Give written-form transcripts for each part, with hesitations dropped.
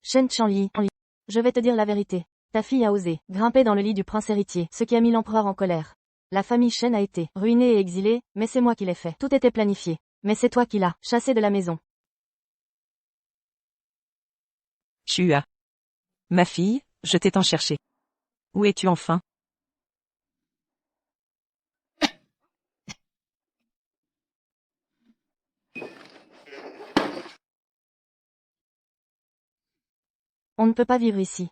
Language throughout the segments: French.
Shen Chanli, je vais te dire la vérité. Ta fille a osé grimper dans le lit du prince héritier, ce qui a mis l'empereur en colère. La famille Shen a été ruinée et exilée, mais c'est moi qui l'ai fait. Tout était planifié. Mais c'est toi qui l'as chassée de la maison. Shua. Ma fille, je t'ai tant cherché. Où es-tu enfin? On ne peut pas vivre ici.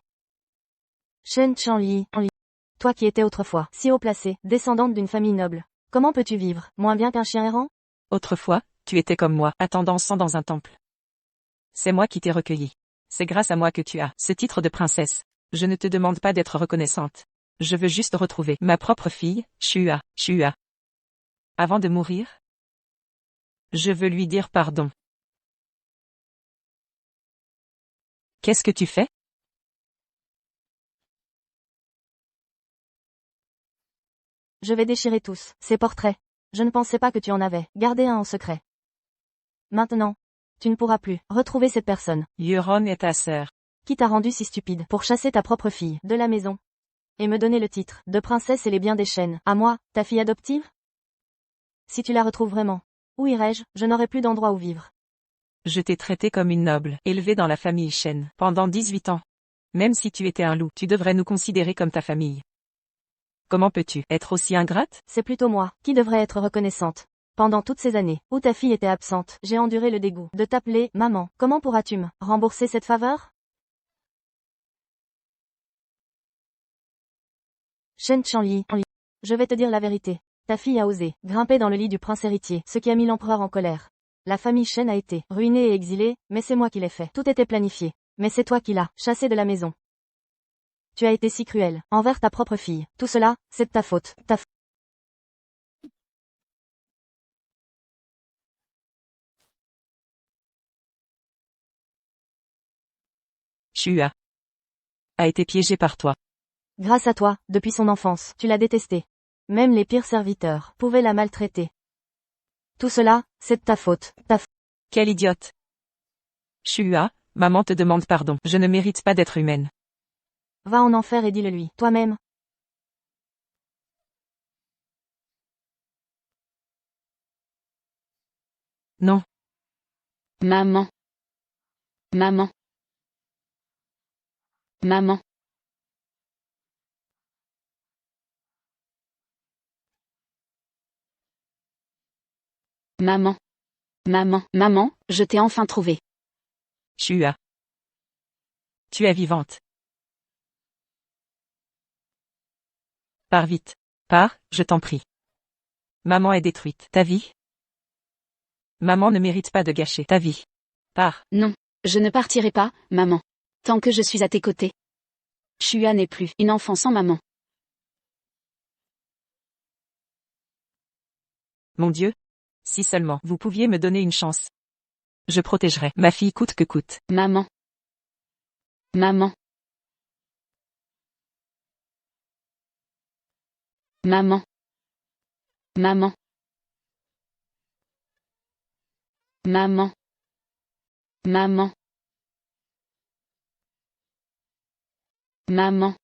Shen Chanli, toi qui étais autrefois si haut placée, descendante d'une famille noble, comment peux-tu vivre moins bien qu'un chien errant? Autrefois, tu étais comme moi, attendant sang dans un temple. C'est moi qui t'ai recueilli. C'est grâce à moi que tu as ce titre de princesse. Je ne te demande pas d'être reconnaissante. Je veux juste retrouver ma propre fille, Shua. Avant de mourir, je veux lui dire pardon. Qu'est-ce que tu fais? Je vais déchirer tous ces portraits. Je ne pensais pas que tu en avais gardé un en secret. Maintenant, tu ne pourras plus retrouver cette personne. Euron est ta sœur. Qui t'a rendu si stupide pour chasser ta propre fille de la maison et me donner le titre de princesse et les biens des Shen, à moi, ta fille adoptive? Si tu la retrouves vraiment, où irai-je? Je n'aurai plus d'endroit où vivre. Je t'ai traité comme une noble, élevée dans la famille Shen, pendant 18 ans. Même si tu étais un loup, tu devrais nous considérer comme ta famille. Comment peux-tu être aussi ingrate? C'est plutôt moi qui devrais être reconnaissante. Pendant toutes ces années où ta fille était absente, j'ai enduré le dégoût de t'appeler maman. Comment pourras-tu me rembourser cette faveur? Shen Chanli, je vais te dire la vérité. Ta fille a osé grimper dans le lit du prince héritier, ce qui a mis l'empereur en colère. La famille Shen a été ruinée et exilée, mais c'est moi qui l'ai fait. Tout était planifié. Mais c'est toi qui l'as chassée de la maison. Tu as été si cruel envers ta propre fille. Tout cela, c'est de ta faute. Shua a été piégée par toi. Grâce à toi, depuis son enfance, tu l'as détestée. Même les pires serviteurs pouvaient la maltraiter. Tout cela, c'est de ta faute. Quelle idiote. Shua, maman te demande pardon. Je ne mérite pas d'être humaine. Va en enfer et dis-le lui, toi-même. Non. Maman. Maman. Maman. Maman. Maman, je t'ai enfin trouvé. Shua. Tu es vivante. Pars vite. Pars, je t'en prie. Maman est détruite. Ta vie? Maman ne mérite pas de gâcher ta vie. Pars. Non, je ne partirai pas, maman. Tant que je suis à tes côtés. Shua n'est plus une enfant sans maman. Mon Dieu. Si seulement vous pouviez me donner une chance. Je protégerai ma fille coûte que coûte. Maman. Maman. Maman. Maman. Maman. Maman. Maman.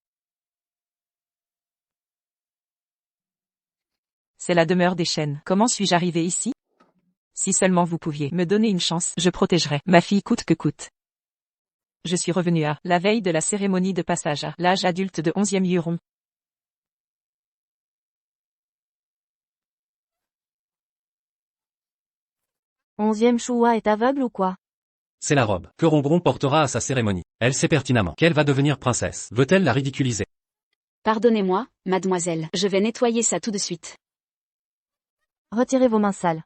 C'est la demeure des Shen. Comment suis-je arrivé ici? Si seulement vous pouviez me donner une chance, je protégerai ma fille coûte que coûte. Je suis revenu à la veille de la cérémonie de passage à l'âge adulte de 11e Euron. Onzième Shua est aveugle ou quoi? C'est la robe que Rongron portera à sa cérémonie. Elle sait pertinemment qu'elle va devenir princesse. Veut-elle la ridiculiser? Pardonnez-moi, mademoiselle. Je vais nettoyer ça tout de suite. Retirez vos mains sales.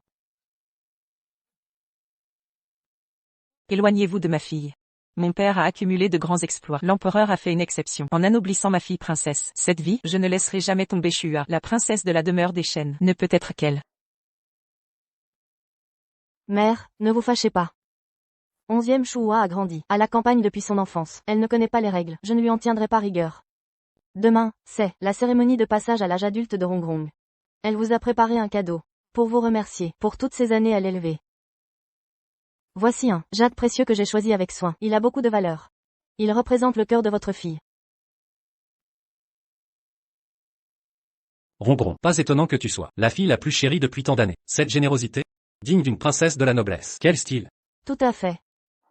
Éloignez-vous de ma fille. Mon père a accumulé de grands exploits. L'empereur a fait une exception en anoblissant ma fille princesse. Cette vie, je ne laisserai jamais tomber Shua. La princesse de la demeure des Shen ne peut être qu'elle. Mère, ne vous fâchez pas. Onzième Shua a grandi à la campagne depuis son enfance. Elle ne connaît pas les règles. Je ne lui en tiendrai pas rigueur. Demain, c'est la cérémonie de passage à l'âge adulte de Rongrong. Elle vous a préparé un cadeau pour vous remercier pour toutes ces années à l'élever. Voici un jade précieux que j'ai choisi avec soin. Il a beaucoup de valeur. Il représente le cœur de votre fille. Ronron, pas étonnant que tu sois la fille la plus chérie depuis tant d'années. Cette générosité, digne d'une princesse de la noblesse. Quel style. Tout à fait.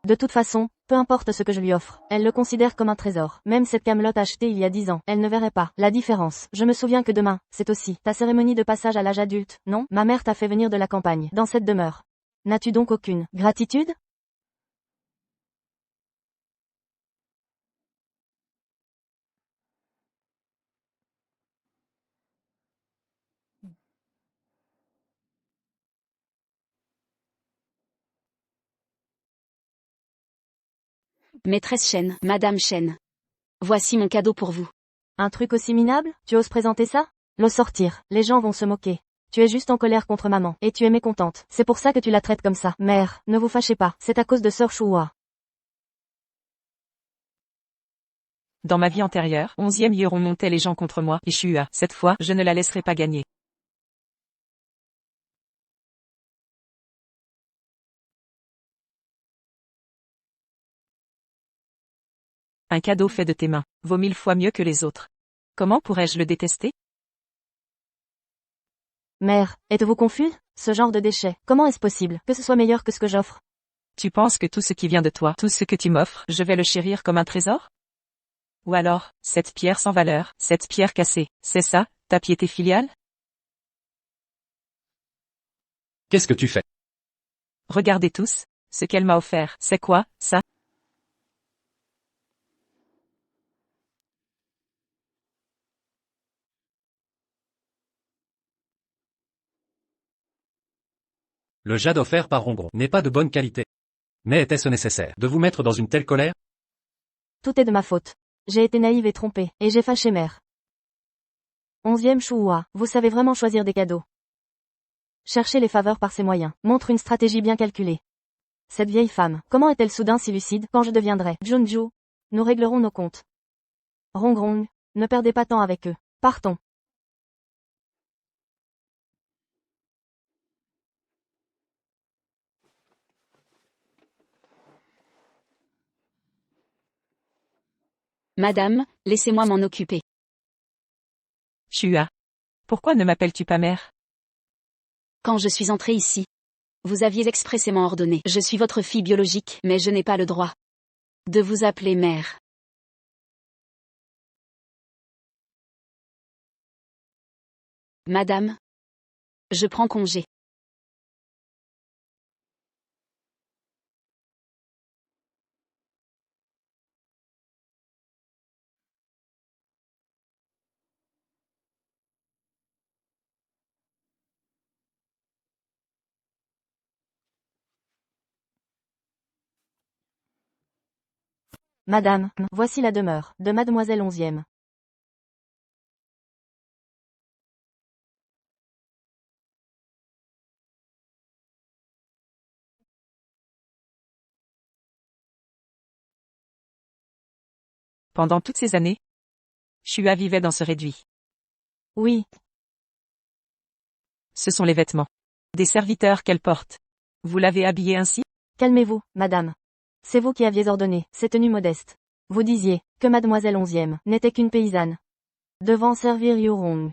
De toute façon, peu importe ce que je lui offre, elle le considère comme un trésor. Même cette camelote achetée il y a 10 ans, elle ne verrait pas la différence. Je me souviens que demain, c'est aussi ta cérémonie de passage à l'âge adulte, non? Ma mère t'a fait venir de la campagne, dans cette demeure. N'as-tu donc aucune gratitude? Maîtresse Chen, Madame Chen. Voici mon cadeau pour vous. Un truc aussi minable? Tu oses présenter ça? Le sortir, les gens vont se moquer. Tu es juste en colère contre maman, et tu es mécontente. C'est pour ça que tu la traites comme ça. Mère, ne vous fâchez pas, c'est à cause de Sœur Chouhua. Dans ma vie antérieure, 11e Euron montait les gens contre moi, et Shua. Cette fois, je ne la laisserai pas gagner. Un cadeau fait de tes mains vaut 1000 fois mieux que les autres. Comment pourrais-je le détester? Mère, êtes-vous confuse? Ce genre de déchet, comment est-ce possible que ce soit meilleur que ce que j'offre? Tu penses que tout ce qui vient de toi, tout ce que tu m'offres, je vais le chérir comme un trésor? Ou alors, cette pierre sans valeur, cette pierre cassée, c'est ça, ta piété filiale? Qu'est-ce que tu fais? Regardez tous, ce qu'elle m'a offert, c'est quoi, ça? Le jade offert par Ronron n'est pas de bonne qualité. Mais était-ce nécessaire de vous mettre dans une telle colère? Tout est de ma faute. J'ai été naïve et trompée, et j'ai fâché mère. 11e Chouhua, vous savez vraiment choisir des cadeaux. Chercher les faveurs par ses moyens, montre une stratégie bien calculée. Cette vieille femme, comment est-elle soudain si lucide? Quand je deviendrai Junju, nous réglerons nos comptes. Rongrong, ne perdez pas temps avec eux. Partons. Madame, laissez-moi m'en occuper. Shua. Pourquoi ne m'appelles-tu pas mère? Quand je suis entrée ici, vous aviez expressément ordonné. Je suis votre fille biologique, mais je n'ai pas le droit de vous appeler mère. Madame, je prends congé. Madame, voici la demeure de Mademoiselle 11e. Pendant toutes ces années, Shua vivait dans ce réduit. Oui, Ce sont les vêtements des serviteurs qu'elle porte. Vous l'avez habillée ainsi? calmez-vous, madame. C'est vous qui aviez ordonné ces tenues modestes. Vous disiez que Mademoiselle 11e n'était qu'une paysanne. Devant servir Yurong.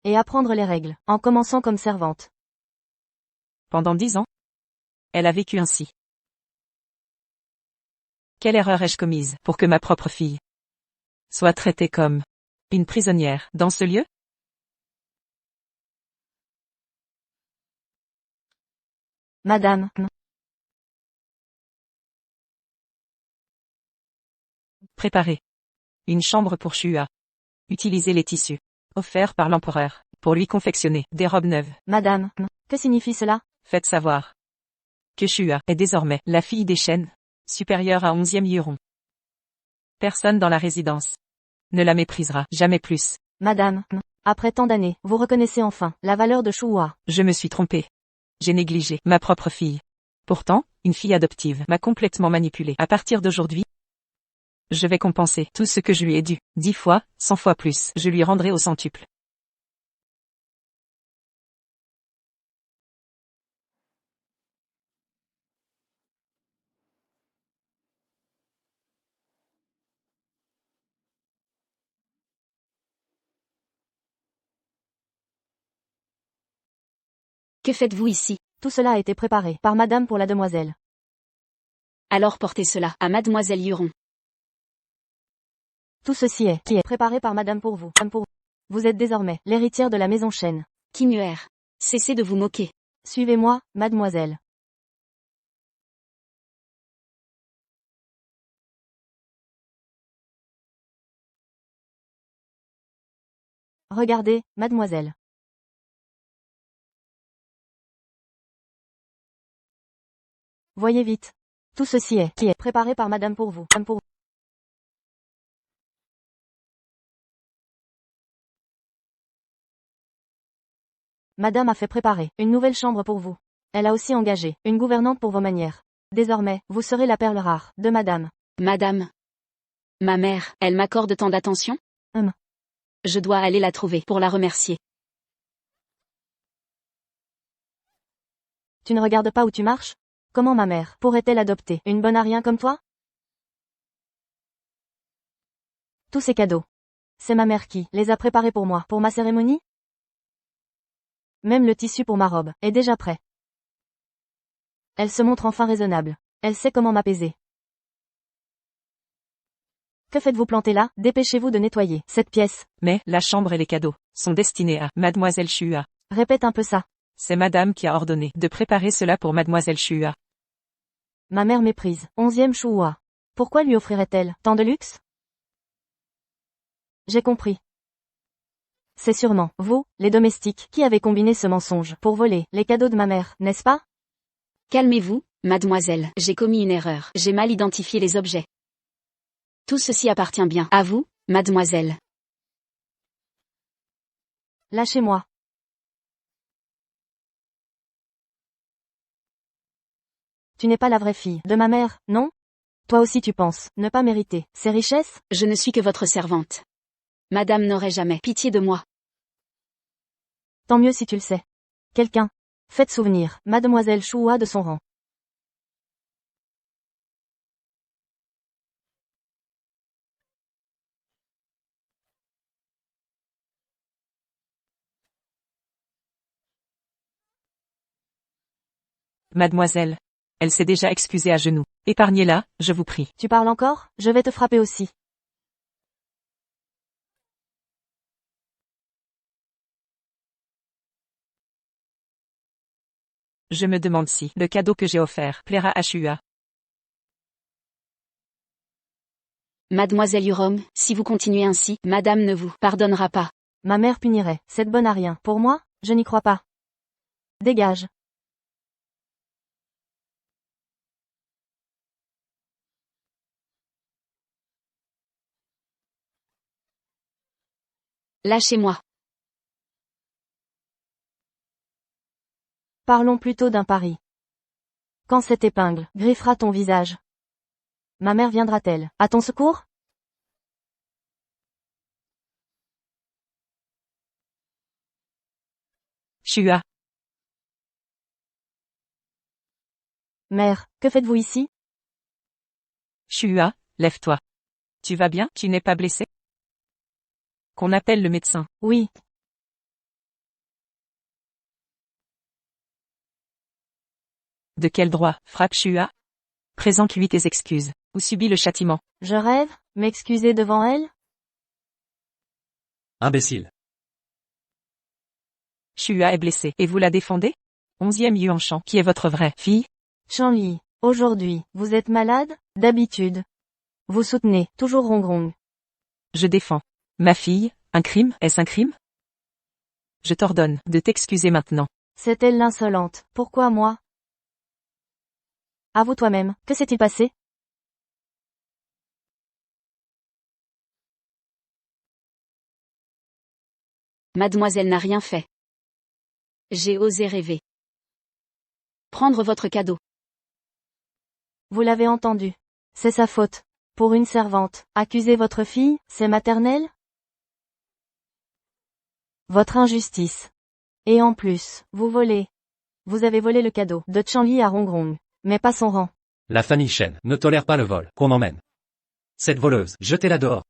Et apprendre les règles, en commençant comme servante. Pendant 10 ans, elle a vécu ainsi. Quelle erreur ai-je commise pour que ma propre fille soit traitée comme une prisonnière dans ce lieu? Madame, Préparez une chambre pour Shua. Utilisez les tissus offerts par l'empereur pour lui confectionner des robes neuves. madame, que signifie cela? Faites savoir que Shua est désormais la fille des Shen, supérieure à 11e Euron. Personne dans la résidence ne la méprisera jamais plus. Madame, après tant d'années, vous reconnaissez enfin la valeur de Chouhua. Je me suis trompée. J'ai négligé ma propre fille. Pourtant, une fille adoptive m'a complètement manipulée. À partir d'aujourd'hui, je vais compenser tout ce que je lui ai dû. 10 fois, 100 fois plus. Je lui rendrai au centuple. Que faites-vous ici? Tout cela a été préparé par madame pour la demoiselle. Alors portez cela à mademoiselle Huron. Tout ceci qui est préparé par madame pour vous. Vous êtes désormais l'héritière de la maison Chen. Kinuer. Cessez de vous moquer. Suivez-moi, mademoiselle. Regardez, mademoiselle. Voyez vite. Tout ceci qui est préparé par madame pour vous. Madame a fait préparer une nouvelle chambre pour vous. Elle a aussi engagé une gouvernante pour vos manières. Désormais, vous serez la perle rare de madame. Madame. Ma mère, elle m'accorde tant d'attention? Je dois aller la trouver pour la remercier. Tu ne regardes pas où tu marches? Comment ma mère pourrait-elle adopter une bonne à rien comme toi? Tous ces cadeaux. C'est ma mère qui les a préparés pour moi, pour ma cérémonie? Même le tissu pour ma robe est déjà prêt. Elle se montre enfin raisonnable. Elle sait comment m'apaiser. Que faites-vous planter là? Dépêchez-vous de nettoyer cette pièce. Mais, la chambre et les cadeaux sont destinés à mademoiselle Chua. Répète un peu ça. C'est madame qui a ordonné de préparer cela pour mademoiselle Chua. Ma mère méprise. 11e Chua. Pourquoi lui offrirait-elle tant de luxe? J'ai compris. C'est sûrement vous, les domestiques, qui avez combiné ce mensonge pour voler les cadeaux de ma mère, n'est-ce pas? Calmez-vous, mademoiselle. J'ai commis une erreur. J'ai mal identifié les objets. Tout ceci appartient bien à vous, mademoiselle. Lâchez-moi. Tu n'es pas la vraie fille de ma mère, non? Toi aussi tu penses ne pas mériter ces richesses? Je ne suis que votre servante. Madame n'aurait jamais pitié de moi. Tant mieux si tu le sais. Quelqu'un. Faites souvenir mademoiselle Chua de son rang. Mademoiselle. Elle s'est déjà excusée à genoux. Épargnez-la, je vous prie. Tu parles encore? Je vais te frapper aussi. Je me demande si le cadeau que j'ai offert plaira à Chua. Mademoiselle Huron, si vous continuez ainsi, madame ne vous pardonnera pas. Ma mère punirait cette bonne à rien. Pour moi, je n'y crois pas. Dégage. Lâchez-moi. Parlons plutôt d'un pari. Quand cette épingle griffera ton visage, ma mère viendra-t-elle à ton secours? Chua. Mère, que faites-vous ici? Chua, lève-toi. Tu vas bien? Tu n'es pas blessé? Qu'on appelle le médecin. Oui. De quel droit, frappe Chua? Présente-lui tes excuses, ou subis le châtiment. Je rêve? M'excuser devant elle? Imbécile. Chua est blessée, et vous la défendez? 11e Yuanshan, qui est votre vraie fille? Chanli, aujourd'hui, vous êtes malade? D'habitude. Vous soutenez toujours Rongrong. Je défends. Ma fille, un crime, est-ce un crime? Je t'ordonne de t'excuser maintenant. C'est elle l'insolente. Pourquoi moi? Avoue toi-même, que s'est-il passé? Mademoiselle n'a rien fait. J'ai osé rêver. Prendre votre cadeau. Vous l'avez entendu. C'est sa faute. Pour une servante, accuser votre fille, c'est maternel? Votre injustice. Et en plus, vous volez. Vous avez volé le cadeau de Chanli à Rongrong, mais pas son rang. La famille Chen ne tolère pas le vol, qu'on emmène. Cette voleuse, jetez-la dehors.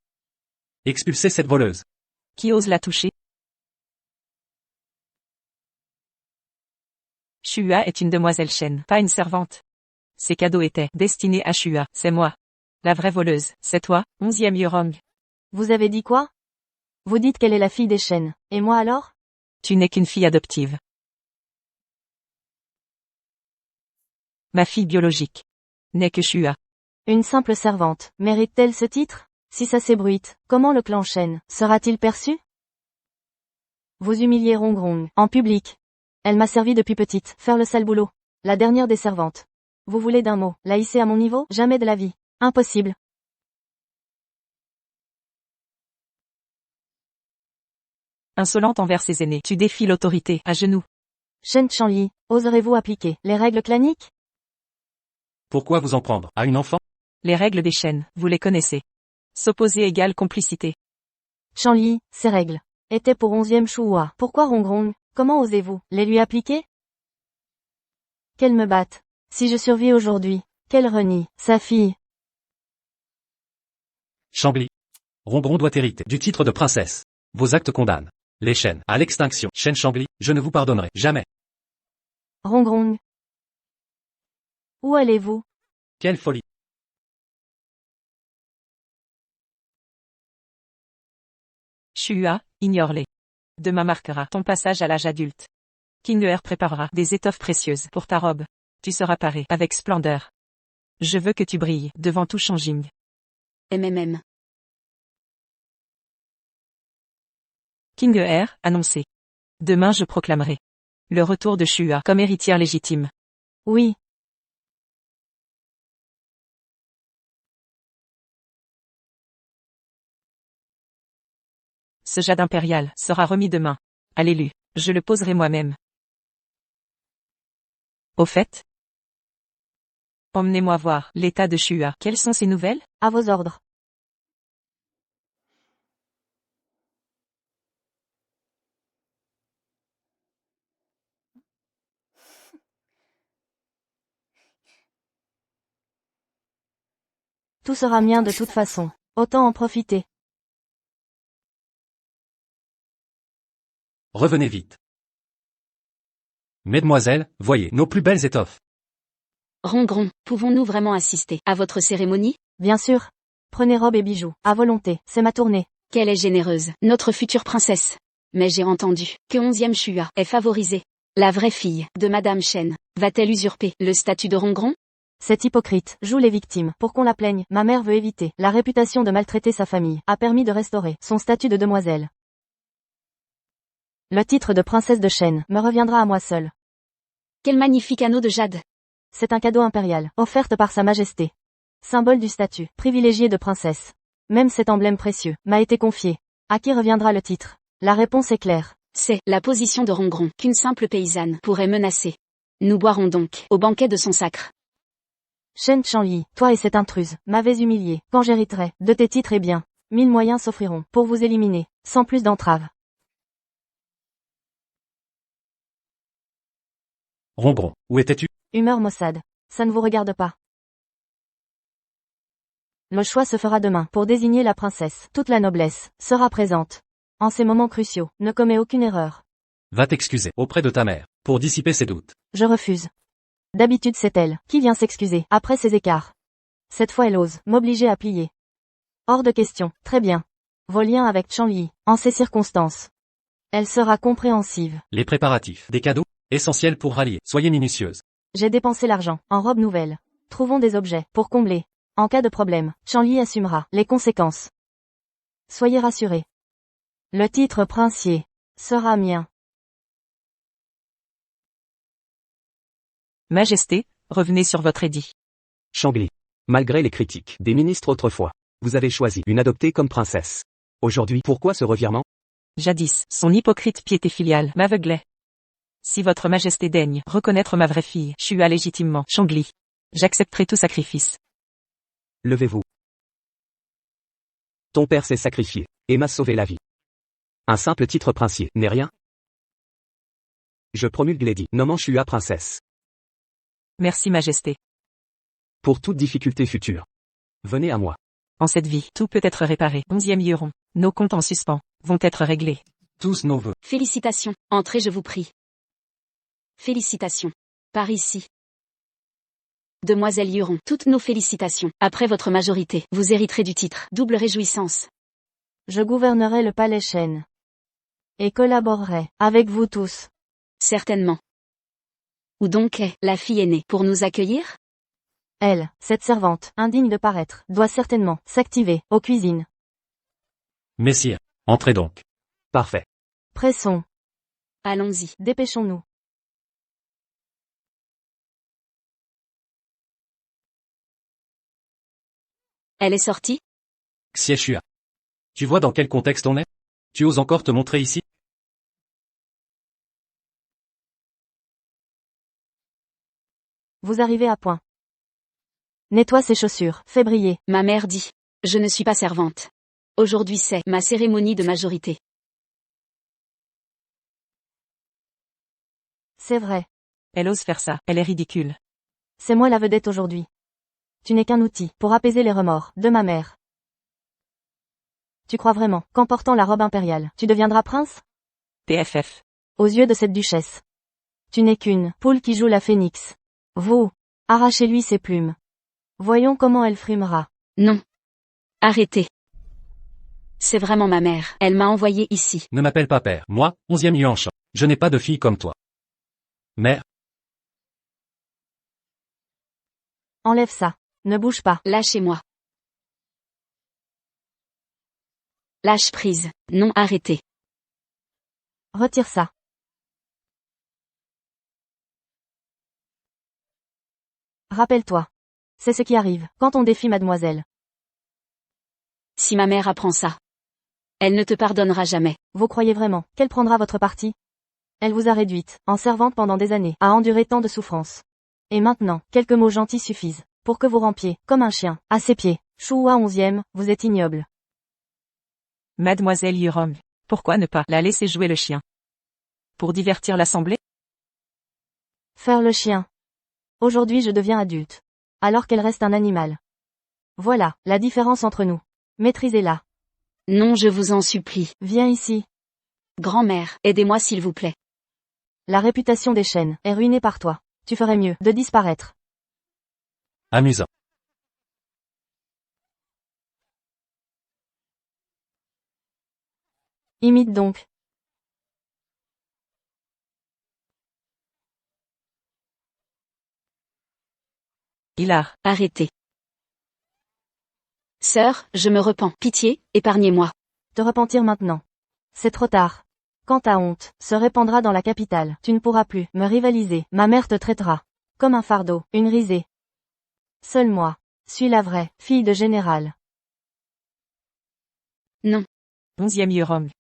Expulsez cette voleuse. Qui ose la toucher? Shua est une demoiselle Shen, pas une servante. Ces cadeaux étaient destinés à Shua, c'est moi. La vraie voleuse, c'est toi, 11e Yurong. Vous avez dit quoi? Vous dites qu'elle est la fille des Shen. Et moi alors? Tu n'es qu'une fille adoptive. Ma fille biologique n'est que Shua. Une simple servante, mérite-t-elle ce titre? Si ça s'ébruite, comment le clan Shen sera-t-il perçu? Vous humiliez Rongrong, en public. Elle m'a servi depuis petite, faire le sale boulot. La dernière des servantes. Vous voulez d'un mot, la hisser à mon niveau? Jamais de la vie. Impossible. Insolente envers ses aînés, tu défies l'autorité, à genoux. Shen Chanli, oserez-vous appliquer les règles claniques? Pourquoi vous en prendre à une enfant? Les règles des Shen, vous les connaissez. S'opposer égale complicité. Chanli, ces règles étaient pour 11e Shua. Pourquoi Rongrong? Comment osez-vous les lui appliquer? Qu'elle me batte. Si je survis aujourd'hui, qu'elle renie sa fille. Chambly. Rongrong doit hériter du titre de princesse. Vos actes condamnent les Shen à l'extinction. Shen Chambly, je ne vous pardonnerai jamais. Rongrong. Où allez-vous? Quelle folie. Shua, ignore-les. Demain marquera ton passage à l'âge adulte. King préparera des étoffes précieuses pour ta robe. Tu seras paré avec splendeur. Je veux que tu brilles devant tout Shanjing. MMM. King annoncé. Demain je proclamerai le retour de Shua comme héritière légitime. Oui. Ce jade impérial sera remis demain à l'élu. Je le poserai moi-même. Au fait, emmenez-moi voir l'état de Shua. Quelles sont ses nouvelles? À vos ordres. Tout sera mien de toute façon. Autant en profiter. Revenez vite. Mesdemoiselles, voyez nos plus belles étoffes. Rongrong, pouvons-nous vraiment assister à votre cérémonie? Bien sûr. Prenez robe et bijoux, à volonté, c'est ma tournée. Qu'elle est généreuse, notre future princesse. Mais j'ai entendu que 11e Shua est favorisée. La vraie fille de Madame Shen va-t-elle usurper le statut de Rongrong? Cette hypocrite joue les victimes pour qu'on la plaigne. Ma mère veut éviter la réputation de maltraiter sa famille, a permis de restaurer son statut de demoiselle. Le titre de princesse de Shen me reviendra à moi seule. Quel magnifique anneau de jade. C'est un cadeau impérial, offerte par Sa Majesté. Symbole du statut privilégié de princesse. Même cet emblème précieux m'a été confié. À qui reviendra le titre? La réponse est claire. C'est la position de Rongrong qu'une simple paysanne pourrait menacer. Nous boirons donc au banquet de son sacre. Shen Chanli, toi et cette intruse, m'avez humilié. Quand j'hériterai de tes titres et biens, 1000 moyens s'offriront pour vous éliminer, sans plus d'entrave. Rongrong, où étais-tu? Humeur maussade. Ça ne vous regarde pas. Le choix se fera demain pour désigner la princesse. Toute la noblesse sera présente. En ces moments cruciaux, ne commets aucune erreur. Va t'excuser auprès de ta mère, pour dissiper ses doutes. Je refuse. D'habitude c'est elle qui vient s'excuser après ces écarts. Cette fois elle ose m'obliger à plier. Hors de question, très bien. Vos liens avec Chanli, en ces circonstances. Elle sera compréhensive. Les préparatifs, des cadeaux, essentiels pour rallier. Soyez minutieuse. J'ai dépensé l'argent en robe nouvelle. Trouvons des objets pour combler. En cas de problème, Chanli assumera les conséquences. Soyez rassurés. Le titre princier sera mien. Majesté, revenez sur votre édit. Chambly. Malgré les critiques des ministres autrefois, vous avez choisi une adoptée comme princesse. Aujourd'hui, pourquoi ce revirement? Jadis, son hypocrite piété filiale m'aveuglait. Si votre majesté daigne reconnaître ma vraie fille, Shua légitimement, Changli, j'accepterai tout sacrifice. Levez-vous. Ton père s'est sacrifié, et m'a sauvé la vie. Un simple titre princier n'est rien. Je promulgue l'édit, nommant Shua princesse. Merci majesté. Pour toute difficulté future, venez à moi. En cette vie, tout peut être réparé. 11e Yuron. Nos comptes en suspens vont être réglés. Tous nos vœux. Félicitations, entrez je vous prie. Félicitations. Par ici. Demoiselle Huron, toutes nos félicitations. Après votre majorité, vous hériterez du titre. Double réjouissance. Je gouvernerai le palais Shen. Et collaborerai avec vous tous. Certainement. Où donc est la fille aînée pour nous accueillir? Elle, cette servante, indigne de paraître, doit certainement s'activer aux cuisines. Messire, entrez donc. Parfait. Pressons, Allons-y. dépêchons-nous. Elle est sortie? Xieshua. Tu vois dans quel contexte on est? Tu oses encore te montrer ici? Vous arrivez à point. Nettoie ses chaussures, fais briller. Ma mère dit. Je ne suis pas servante. Aujourd'hui c'est ma cérémonie de majorité. C'est vrai. Elle ose faire ça, elle est ridicule. C'est moi la vedette aujourd'hui. Tu n'es qu'un outil pour apaiser les remords de ma mère. Tu crois vraiment qu'en portant la robe impériale, tu deviendras prince? PFF. Aux yeux de cette duchesse. Tu n'es qu'une poule qui joue la phénix. Vous, arrachez-lui ses plumes. Voyons comment elle frimera. Non. Arrêtez. C'est vraiment ma mère. Elle m'a envoyé ici. Ne m'appelle pas père. Moi, 11e Yuan Shang. Je n'ai pas de fille comme toi. Mère, Enlève ça. Ne bouge pas. Lâchez-moi. Lâche prise. Non, arrêtez. Retire ça. Rappelle-toi. C'est ce qui arrive quand on défie mademoiselle. Si ma mère apprend ça, elle ne te pardonnera jamais. Vous croyez vraiment qu'elle prendra votre parti? Elle vous a réduite, en servante pendant des années, à endurer tant de souffrances. Et maintenant, quelques mots gentils suffisent, pour que vous rampiez, comme un chien, à ses pieds. Shua 11e, vous êtes ignoble. Mademoiselle Yurong. Pourquoi ne pas la laisser jouer le chien? Pour divertir l'assemblée? Faire le chien. Aujourd'hui je deviens adulte. Alors qu'elle reste un animal. Voilà, la différence entre nous. Maîtrisez-la. Non, je vous en supplie. Viens ici. Grand-mère, aidez-moi s'il vous plaît. La réputation des chaînes est ruinée par toi. Tu ferais mieux de disparaître. amusant. Imite donc. Hilar. Arrêtez. Sœur, je me repens. Pitié, épargnez-moi. Te repentir maintenant. C'est trop tard. Quand ta honte se répandra dans la capitale, tu ne pourras plus me rivaliser. Ma mère te traitera comme un fardeau, une risée. Seule moi suis la vraie fille de général. Non. 11e Yurong.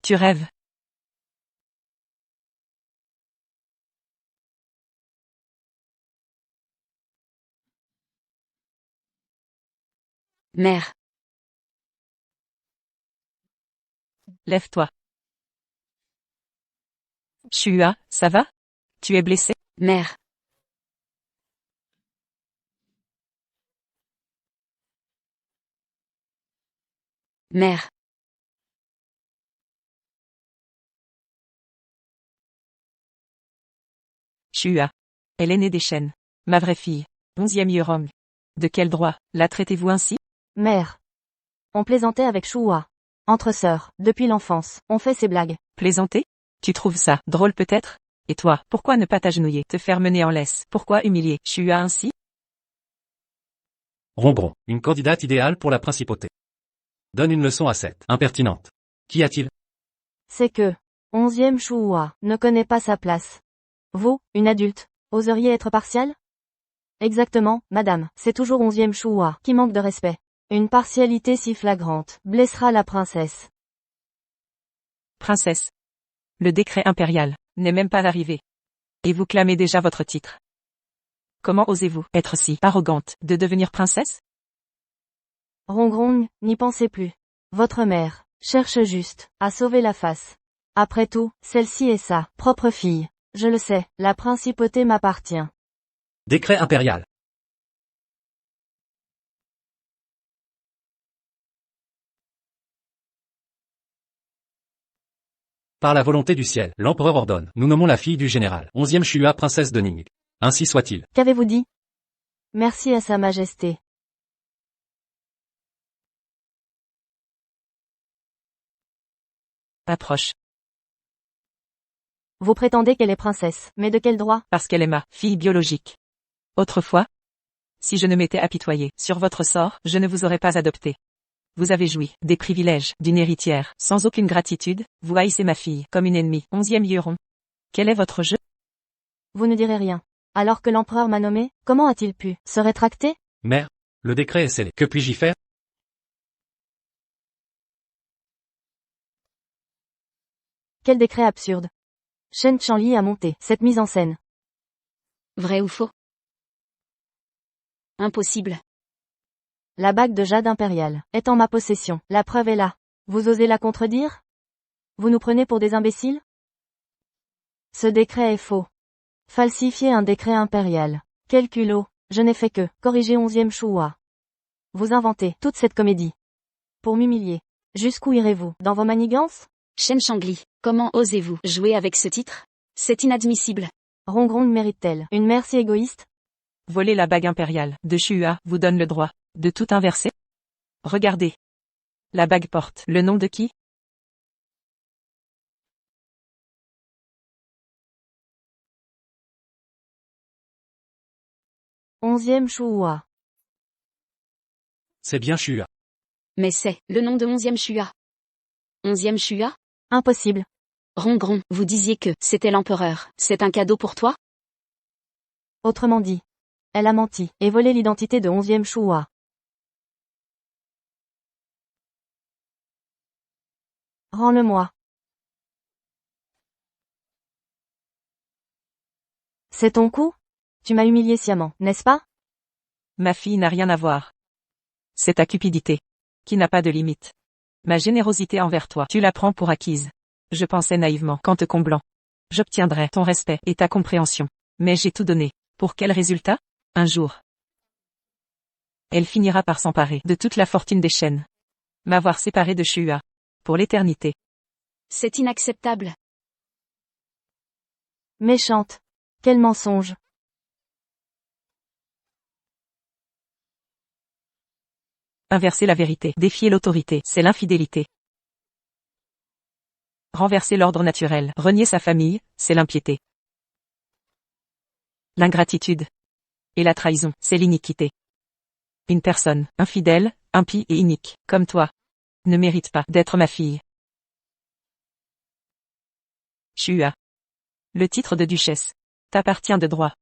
Tu rêves. Mère. Lève-toi. Shua, ça va? Tu es blessé? Mère. Mère. Shua. Elle est née des chaînes. Ma vraie fille. 11e Yurong. De quel droit la traitez-vous ainsi? Mère. On plaisantait avec Shua. Entre sœurs, depuis l'enfance, on fait ces blagues. Plaisanter? Tu trouves ça drôle peut-être? Et toi, pourquoi ne pas t'agenouiller, te faire mener en laisse? Pourquoi humilier Shua ainsi? Rongron, une candidate idéale pour la principauté. Donne une leçon à cette impertinente. Qu'y a-t-il? C'est que 11e Shua ne connaît pas sa place. Vous, une adulte, oseriez être partial? Exactement, madame, c'est toujours 11e Shua qui manque de respect. Une partialité si flagrante blessera la princesse. Princesse. Le décret impérial n'est même pas arrivé. Et vous clamez déjà votre titre. Comment osez-vous être si arrogante de devenir princesse? Rongrong, n'y pensez plus. Votre mère cherche juste à sauver la face. Après tout, celle-ci est sa propre fille. Je le sais, la principauté m'appartient. Décret impérial. Par la volonté du ciel, l'empereur ordonne. Nous nommons la fille du général, 11e Shua princesse de Ning. Ainsi soit-il. Qu'avez-vous dit? Merci à sa majesté. Approche. Vous prétendez qu'elle est princesse, mais de quel droit? Parce qu'elle est ma fille biologique. Autrefois, si je ne m'étais apitoyé sur votre sort, je ne vous aurais pas adopté. Vous avez joui des privilèges d'une héritière, sans aucune gratitude, vous haïssez ma fille comme une ennemie, 11e Huron. Quel est votre jeu? Vous ne direz rien. Alors que l'empereur m'a nommé, comment a-t-il pu se rétracter? Mère, le décret est scellé. Que puis-je y faire? Quel décret absurde. Shen Chanli a monté cette mise en scène. Vrai ou faux? Impossible. La bague de jade impériale est en ma possession. La preuve est là. Vous osez la contredire? Vous nous prenez pour des imbéciles? Ce décret est faux. Falsifier un décret impérial. Quel culot. Je n'ai fait que corriger 11e Shua. Vous inventez toute cette comédie. Pour m'humilier. Jusqu'où irez-vous dans vos manigances? Shen Shangli, comment osez-vous jouer avec ce titre? C'est inadmissible. Rongrong mérite-t-elle une mère si égoïste? Voler la bague impériale de Shua vous donne le droit de tout inverser? Regardez. La bague porte le nom de qui? Onzième Shua. C'est bien Shua. Mais c'est le nom de 11e Shua. 11e Shua? Impossible. Rongron, vous disiez que c'était l'empereur. C'est un cadeau pour toi? Autrement dit. Elle a menti et volé l'identité de 11e Shua. Rends-le-moi. C'est ton coup? Tu m'as humilié sciemment, n'est-ce pas? Ma fille n'a rien à voir. C'est ta cupidité, qui n'a pas de limite. Ma générosité envers toi, tu la prends pour acquise. Je pensais naïvement qu'en te comblant, j'obtiendrais ton respect et ta compréhension. Mais j'ai tout donné. Pour quel résultat? Un jour, elle finira par s'emparer de toute la fortune des Shen. M'avoir séparé de Shua. Pour l'éternité. C'est inacceptable. Méchante. Quel mensonge. Inverser la vérité, défier l'autorité, c'est l'infidélité. Renverser l'ordre naturel, renier sa famille, c'est l'impiété. L'ingratitude et la trahison, c'est l'iniquité. Une personne, infidèle, impie et inique, comme toi, ne mérite pas d'être ma fille. Shua. Le titre de duchesse t'appartient de droit.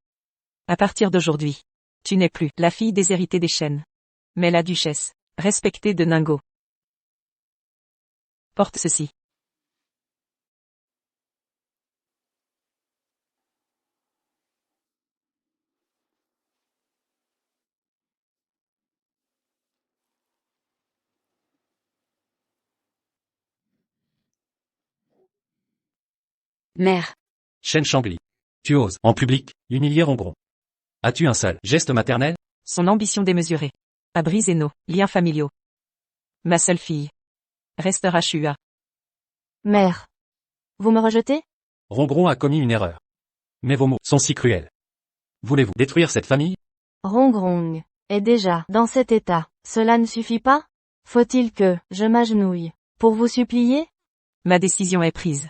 À partir d'aujourd'hui, tu n'es plus la fille déshéritée des Shen, mais la duchesse, respectée de Ningbo. Porte ceci. Mère. Shen Shangli. Tu oses, en public, humilier Rongron. As-tu un seul geste maternel? Son ambition démesurée a brisé nos liens familiaux. Ma seule fille restera Shua. Mère. Vous me rejetez? Rongron a commis une erreur. Mais vos mots sont si cruels. Voulez-vous détruire cette famille? Rongrong est déjà dans cet état. Cela ne suffit pas? Faut-il que je m'agenouille pour vous supplier? Ma décision est prise.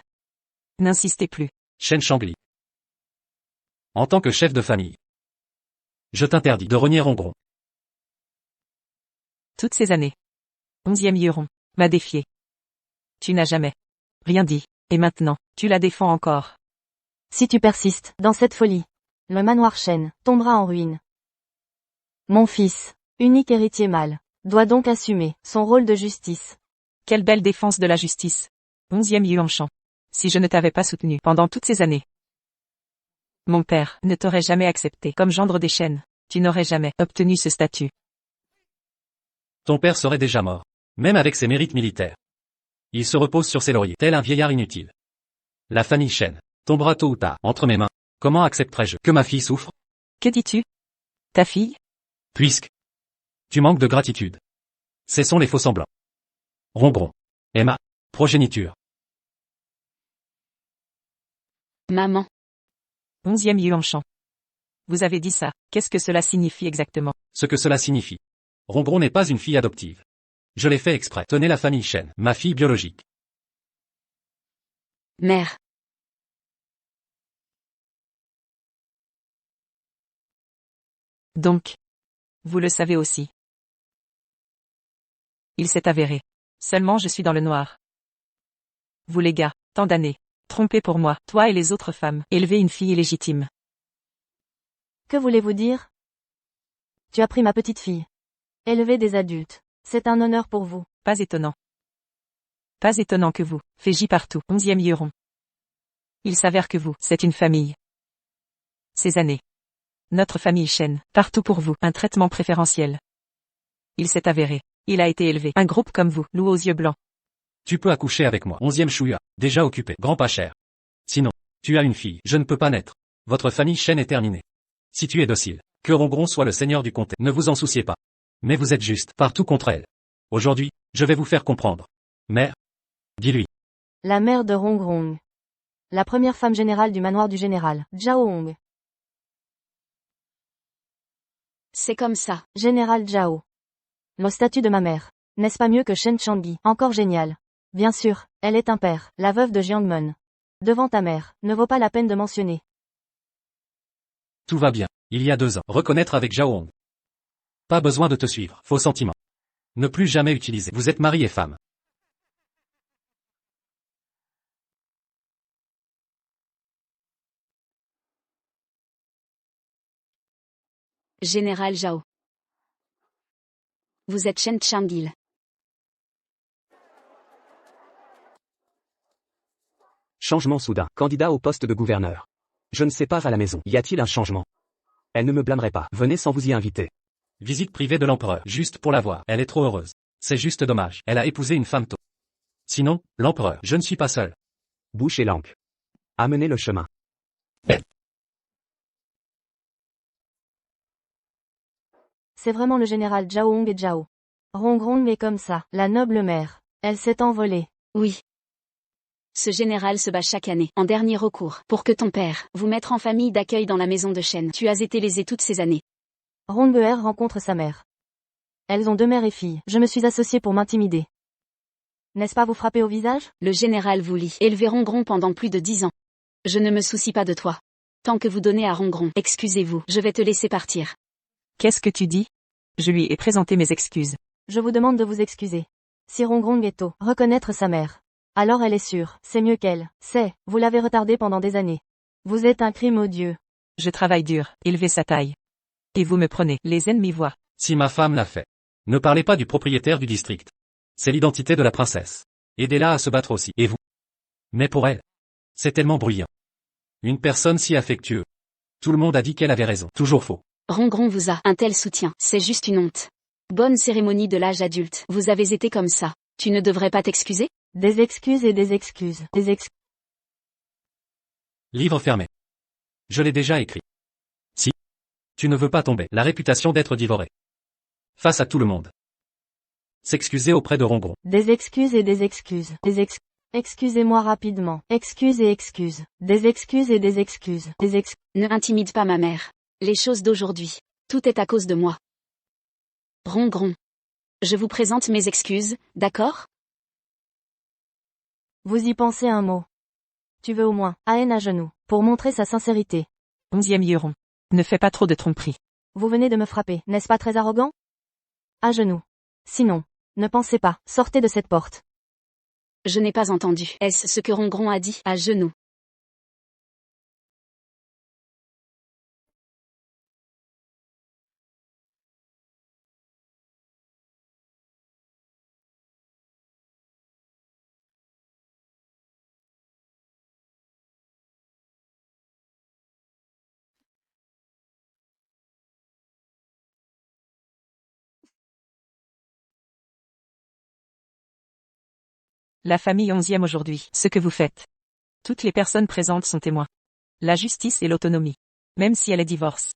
N'insistez plus. Shen Shangli. En tant que chef de famille, je t'interdis de renier Rongron. Toutes ces années, 11e Huron m'a défié. Tu n'as jamais rien dit, et maintenant, tu la défends encore. Si tu persistes dans cette folie, le manoir Shen tombera en ruine. Mon fils, unique héritier mâle, doit donc assumer son rôle de justice. Quelle belle défense de la justice. 11e Yuanshan. Si je ne t'avais pas soutenu pendant toutes ces années, mon père ne t'aurait jamais accepté comme gendre des Shen. Tu n'aurais jamais obtenu ce statut. Ton père serait déjà mort, même avec ses mérites militaires. Il se repose sur ses lauriers, tel un vieillard inutile. La famille Shen tombera tôt ou tard entre mes mains. Comment accepterais-je que ma fille souffre? Que dis-tu? Ta fille? Puisque tu manques de gratitude. Cessons les faux semblants. Rongron est ma progéniture. Maman. 11e Yuanshan. Vous avez dit ça, qu'est-ce que cela signifie exactement? Ce que cela signifie. Rongron n'est pas une fille adoptive. Je l'ai fait exprès. Tenez la famille Shen, ma fille biologique. Mère. Donc. Vous le savez aussi. Il s'est avéré. Seulement je suis dans le noir. Vous les gars, tant d'années. Trompés pour moi, toi et les autres femmes, élever une fille illégitime. Que voulez-vous dire? Tu as pris ma petite fille. Élever des adultes. C'est un honneur pour vous. Pas étonnant. Pas étonnant que vous, Féji partout, 11e Euron. Il s'avère que vous, c'est une famille. Ces années. Notre famille Shen, partout pour vous, un traitement préférentiel. Il s'est avéré. Il a été élevé. Un groupe comme vous, loup aux yeux blancs. Tu peux accoucher avec moi. 11e Shuya. Déjà occupé. Grand pas cher. Sinon, tu as une fille. Je ne peux pas naître. Votre famille Shen est terminée. Si tu es docile, que Rongron soit le seigneur du comté. Ne vous en souciez pas. Mais vous êtes juste, partout contre elle. Aujourd'hui, je vais vous faire comprendre. Mère. Dis-lui. La mère de Rongrong. La première femme générale du manoir du général, Zhao Hong. C'est comme ça. Général Zhao. Le statut de ma mère. N'est-ce pas mieux que Shen Changyi? Encore génial. Bien sûr, elle est un père, la veuve de Jiangmen. Devant ta mère, ne vaut pas la peine de mentionner. Tout va bien. Il y a 2 ans. Reconnaître avec Zhao Hong. Pas besoin de te suivre. Faux sentiment. Ne plus jamais utiliser. Vous êtes mari et femme. Général Zhao. Vous êtes Shen Changil. Changement soudain. Candidat au poste de gouverneur. Je ne sais pas à la maison. Y a-t-il un changement? Elle ne me blâmerait pas. Venez sans vous y inviter. Visite privée de l'empereur. Juste pour la voir. Elle est trop heureuse. C'est juste dommage. Elle a épousé une femme tôt. Sinon, l'empereur, je ne suis pas seul. Bouche et langue. Amenez le chemin. C'est vraiment le général Zhao Hong et Zhao. Rongrong est comme ça, la noble mère. Elle s'est envolée. Oui. Ce général se bat chaque année, en dernier recours, pour que ton père, vous mettre en famille d'accueil dans la maison de Shen. Tu as été lésé toutes ces années. Rongbeur rencontre sa mère. Elles ont 2 mères et filles. Je me suis associé pour m'intimider. N'est-ce pas vous frapper au visage? Le général vous lit, élevé Rongron pendant plus de 10 ans. Je ne me soucie pas de toi. Tant que vous donnez à Rongron, excusez-vous, je vais te laisser partir. Qu'est-ce que tu dis? Je lui ai présenté mes excuses. Je vous demande de vous excuser. Si Rongrong est tôt, reconnaître sa mère. Alors elle est sûre, c'est mieux qu'elle. C'est, vous l'avez retardé pendant des années. Vous êtes un crime odieux. Je travaille dur, élever sa taille. Et vous me prenez, les ennemis voient. Si ma femme l'a fait. Ne parlez pas du propriétaire du district. C'est l'identité de la princesse. Aidez-la à se battre aussi. Et vous? Mais pour elle. C'est tellement bruyant. Une personne si affectueuse. Tout le monde a dit qu'elle avait raison. Toujours faux. Rongron vous a un tel soutien, c'est juste une honte. Bonne cérémonie de l'âge adulte, vous avez été comme ça. Tu ne devrais pas t'excuser? Des excuses et des excuses. Livre fermé. Je l'ai déjà écrit. Si. Tu ne veux pas tomber. La réputation d'être dévoré. Face à tout le monde. S'excuser auprès de Rongron. Des excuses et des excuses. Excusez-moi rapidement. Excuses et excuses. Des excuses et des excuses. Ne intimide pas ma mère. Les choses d'aujourd'hui. Tout est à cause de moi. Rongron. Je vous présente mes excuses, d'accord? Vous y pensez un mot. Tu veux au moins, à haine à genoux, pour montrer sa sincérité. 11e Euron. Ne fais pas trop de tromperies. Vous venez de me frapper, n'est-ce pas très arrogant? À genoux. Sinon, ne pensez pas, sortez de cette porte. Je n'ai pas entendu. Est-ce ce que Rongron a dit? À genoux. La famille 11e aujourd'hui. Ce que vous faites. Toutes les personnes présentes sont témoins. La justice et l'autonomie. Même si elle est divorce.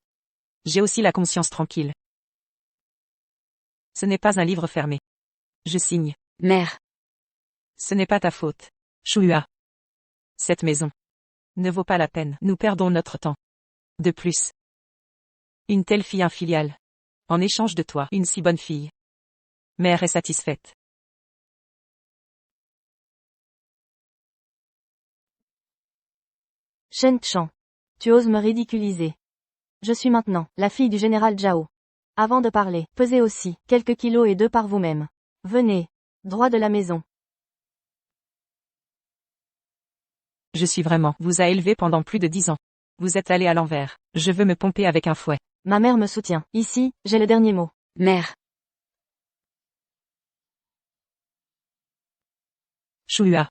J'ai aussi la conscience tranquille. Ce n'est pas un livre fermé. Je signe. Mère. Ce n'est pas ta faute. Shuya. Cette maison. Ne vaut pas la peine, nous perdons notre temps. De plus, une telle fille infiliale. En échange de toi, une si bonne fille. Mère est satisfaite. Shen Chang. Tu oses me ridiculiser. Je suis maintenant la fille du général Zhao. Avant de parler, pesez aussi quelques kilos et 2 par vous-même. Venez. Droit de la maison. Je suis vraiment, vous a élevé pendant plus de 10 ans. Vous êtes allé à l'envers. Je veux me pomper avec un fouet. Ma mère me soutient. Ici, j'ai le dernier mot. Mère. Chouhua.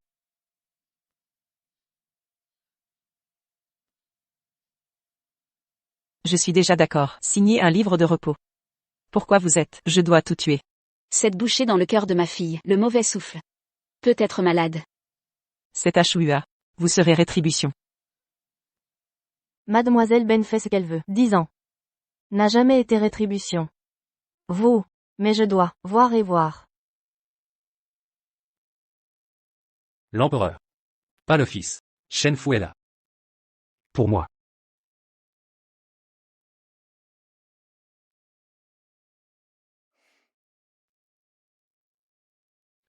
Je suis déjà d'accord. Signez un livre de repos. Pourquoi vous êtes, je dois tout tuer. Cette bouchée dans le cœur de ma fille, le mauvais souffle. Peut être malade. C'est à Chouhua. Vous serez rétribution. Mademoiselle Ben fait ce qu'elle veut. 10 ans. N'a jamais été rétribution. Vous. Mais je dois voir et voir. L'empereur. Pas le fils. Shen Fu est là. Pour moi.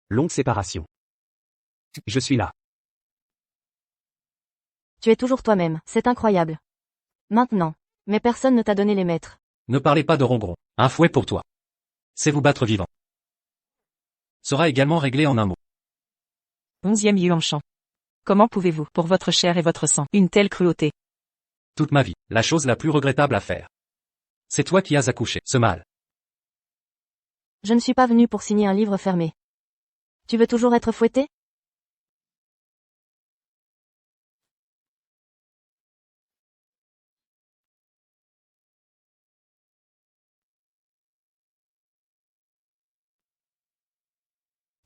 Longue séparation. Je suis là. Tu es toujours toi-même, c'est incroyable. Maintenant. Mais personne ne t'a donné les maîtres. Ne parlez pas de Rongron. Un fouet pour toi. C'est vous battre vivant. Sera également réglé en un mot. 11e Yuan Shan. Comment pouvez-vous, pour votre chair et votre sang, une telle cruauté? Toute ma vie, la chose la plus regrettable à faire. C'est toi qui as accouché, ce mal. Je ne suis pas venu pour signer un livre fermé. Tu veux toujours être fouetté?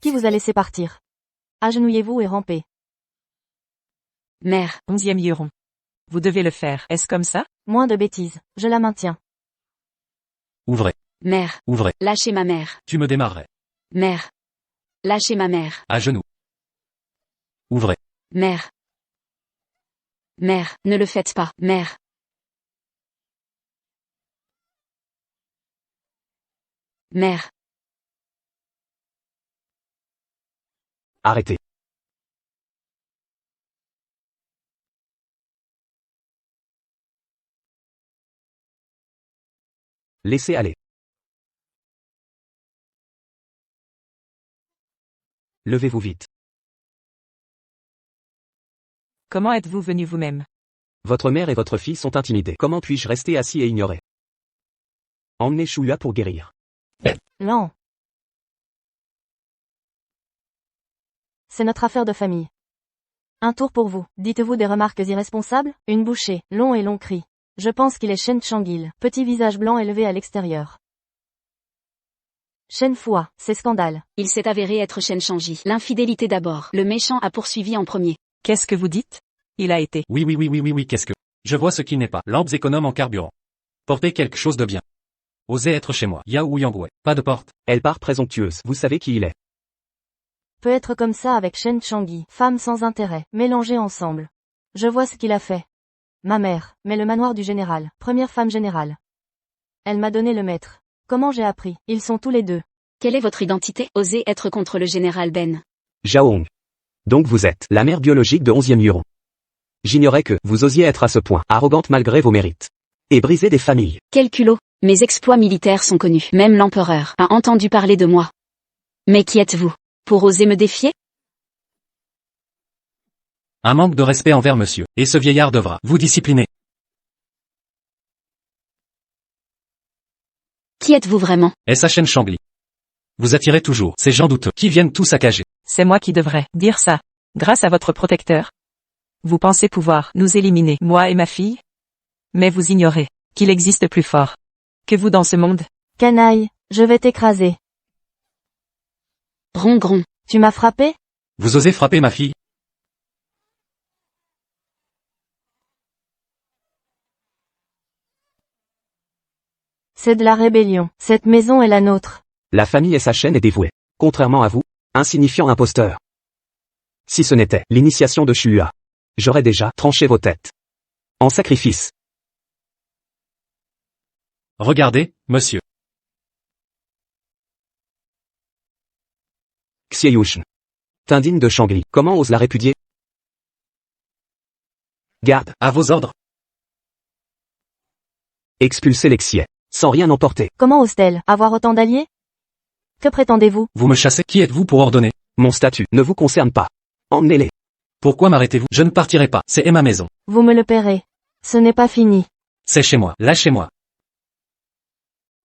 Qui vous a laissé partir? Agenouillez-vous et rampez. Mère. 11e Yuron. Vous devez le faire, est-ce comme ça? Moins de bêtises, je la maintiens. Ouvrez, Mère. ouvrez. Lâchez ma mère. Tu me démarrerais. Mère. Lâchez ma mère. À genoux. Ouvrez. Mère. Mère, ne le faites pas, mère. Mère. Arrêtez. Laissez aller. Levez-vous vite. Comment êtes-vous venu vous-même? Votre mère et votre fille sont intimidés. Comment puis-je rester assis et ignorer? Emmenez Chouhua pour guérir. Lent. C'est notre affaire de famille. Un tour pour vous. Dites-vous des remarques irresponsables? Une bouchée, long et long cri. Je pense qu'il est Shen Changil, petit visage blanc élevé à l'extérieur. Shen Fua, c'est scandale. Il s'est avéré être Shen Shangji. L'infidélité d'abord. Le méchant a poursuivi en premier. Qu'est-ce que vous dites? Il a été. Oui, qu'est-ce que... Je vois ce qui n'est pas. Lampes économes en carburant. Portez quelque chose de bien. Osez être chez moi. Yao Yangwei. Pas de porte. Elle part présomptueuse. Vous savez qui il est. Peut être comme ça avec Shen Changyi, femme sans intérêt, mélangées ensemble. Je vois ce qu'il a fait. Ma mère, mais le manoir du général, première femme générale. Elle m'a donné le maître. Comment j'ai appris? Ils sont tous les deux. Quelle est votre identité? Osez être contre le général Ben. Zhaohong. Donc vous êtes la mère biologique de 11e Yuron. J'ignorais que vous osiez être à ce point arrogante malgré vos mérites. Et briser des familles. Quel culot. Mes exploits militaires sont connus. Même l'empereur a entendu parler de moi. Mais qui êtes-vous? Pour oser me défier? Un manque de respect envers monsieur. Et ce vieillard devra vous discipliner. Qui êtes-vous vraiment? SHN Shangli. Vous attirez toujours ces gens douteux qui viennent tout saccager. C'est moi qui devrais dire ça. Grâce à votre protecteur. Vous pensez pouvoir nous éliminer, moi et ma fille? Mais vous ignorez qu'il existe plus fort que vous dans ce monde. Canaille, je vais t'écraser. Rongron. Tu m'as frappé? Vous osez frapper ma fille? C'est de la rébellion. Cette maison est la nôtre. La famille SHN est dévouée. Contrairement à vous, insignifiant imposteur. Si ce n'était l'initiation de Chouhua. J'aurais déjà tranché vos têtes. En sacrifice. Regardez, monsieur. Xieyushn. T'indigne de Shangli. Comment ose la répudier? Garde. À vos ordres. Expulsez les Xiais. Sans rien emporter. Comment ose-t-elle avoir autant d'alliés? Que prétendez-vous? Vous me chassez. Qui êtes-vous pour ordonner? Mon statut ne vous concerne pas. Emmenez-les. Pourquoi m'arrêtez-vous? Je ne partirai pas. C'est ma maison. Vous me le paierez. Ce n'est pas fini. C'est chez moi. Lâchez-moi.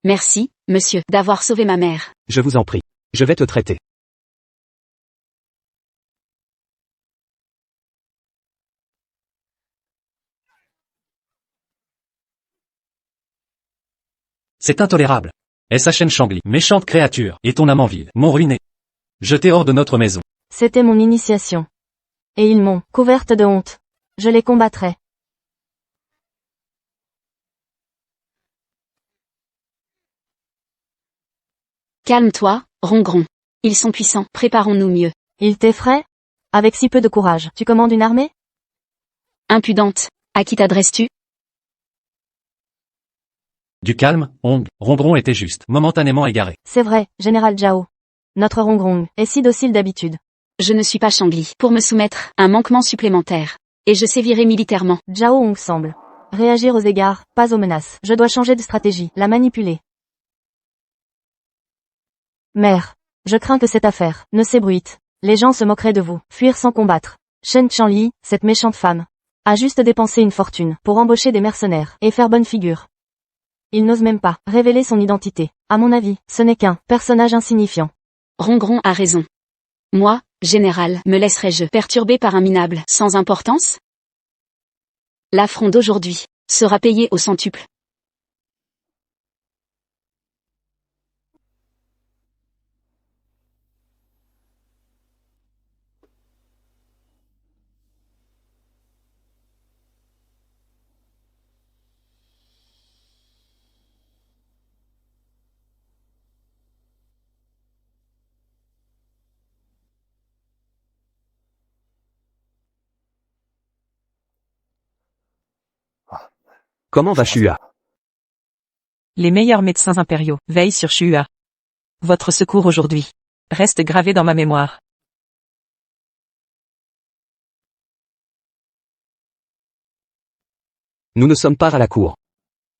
Merci, monsieur, d'avoir sauvé ma mère. Je vous en prie. Je vais te traiter. C'est intolérable. S.H.N. Shangli, méchante créature, et ton amant vil, m'ont ruiné. Jeté hors de notre maison. C'était mon initiation. Et ils m'ont couverte de honte. Je les combattrai. Calme-toi, Rongron. Ils sont puissants, préparons-nous mieux. Ils t'effraient? Avec si peu de courage, tu commandes une armée? Impudente. À qui t'adresses-tu? Du calme, Hong, Rongron était juste, momentanément égaré. C'est vrai, général Zhao. Notre Rongrong est si docile d'habitude. Je ne suis pas Shangli. Pour me soumettre, un manquement supplémentaire. Et je sévirai militairement. Zhao Hong semble réagir aux égards, pas aux menaces. Je dois changer de stratégie, la manipuler. Mère, je crains que cette affaire ne s'ébruite. Les gens se moqueraient de vous, fuir sans combattre. Shen Chanli, cette méchante femme, a juste dépensé une fortune pour embaucher des mercenaires et faire bonne figure. Il n'ose même pas révéler son identité. À mon avis, ce n'est qu'un personnage insignifiant. Rongron a raison. Moi, général, me laisserai-je perturber par un minable sans importance? L'affront d'aujourd'hui sera payé au centuple. Comment va Shua? Les meilleurs médecins impériaux veillent sur Shua. Votre secours aujourd'hui reste gravé dans ma mémoire. Nous ne sommes pas à la cour.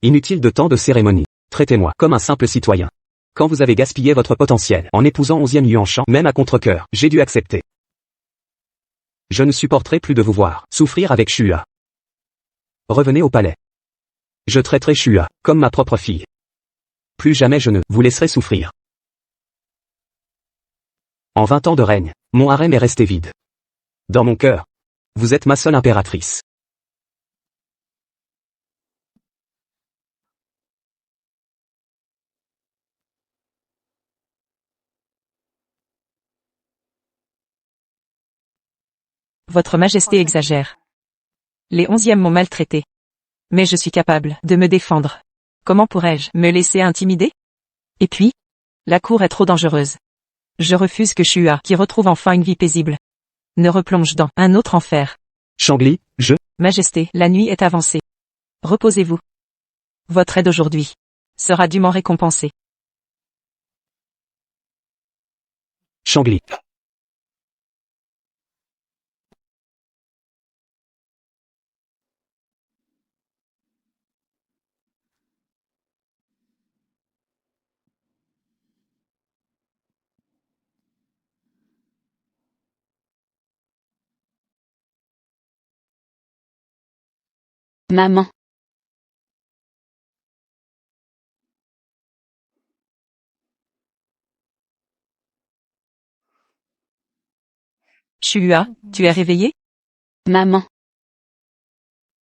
Inutile de tant de cérémonies. Traitez-moi comme un simple citoyen. Quand vous avez gaspillé votre potentiel en épousant 11e Yuanshan, même à contre-cœur, j'ai dû accepter. Je ne supporterai plus de vous voir souffrir avec Shua. Revenez au palais. Je traiterai Shua comme ma propre fille. Plus jamais je ne vous laisserai souffrir. En 20 ans de règne, mon harem est resté vide. Dans mon cœur, vous êtes ma seule impératrice. Votre Majesté exagère. Les 11e m'ont maltraité. Mais je suis capable de me défendre. Comment pourrais-je me laisser intimider? Et puis, la cour est trop dangereuse. Je refuse que Shua, qui retrouve enfin une vie paisible, ne replonge dans un autre enfer. Shangli, Majesté, la nuit est avancée. Reposez-vous. Votre aide aujourd'hui sera dûment récompensée. Shangli. Maman. Shua, tu es réveillé? Maman.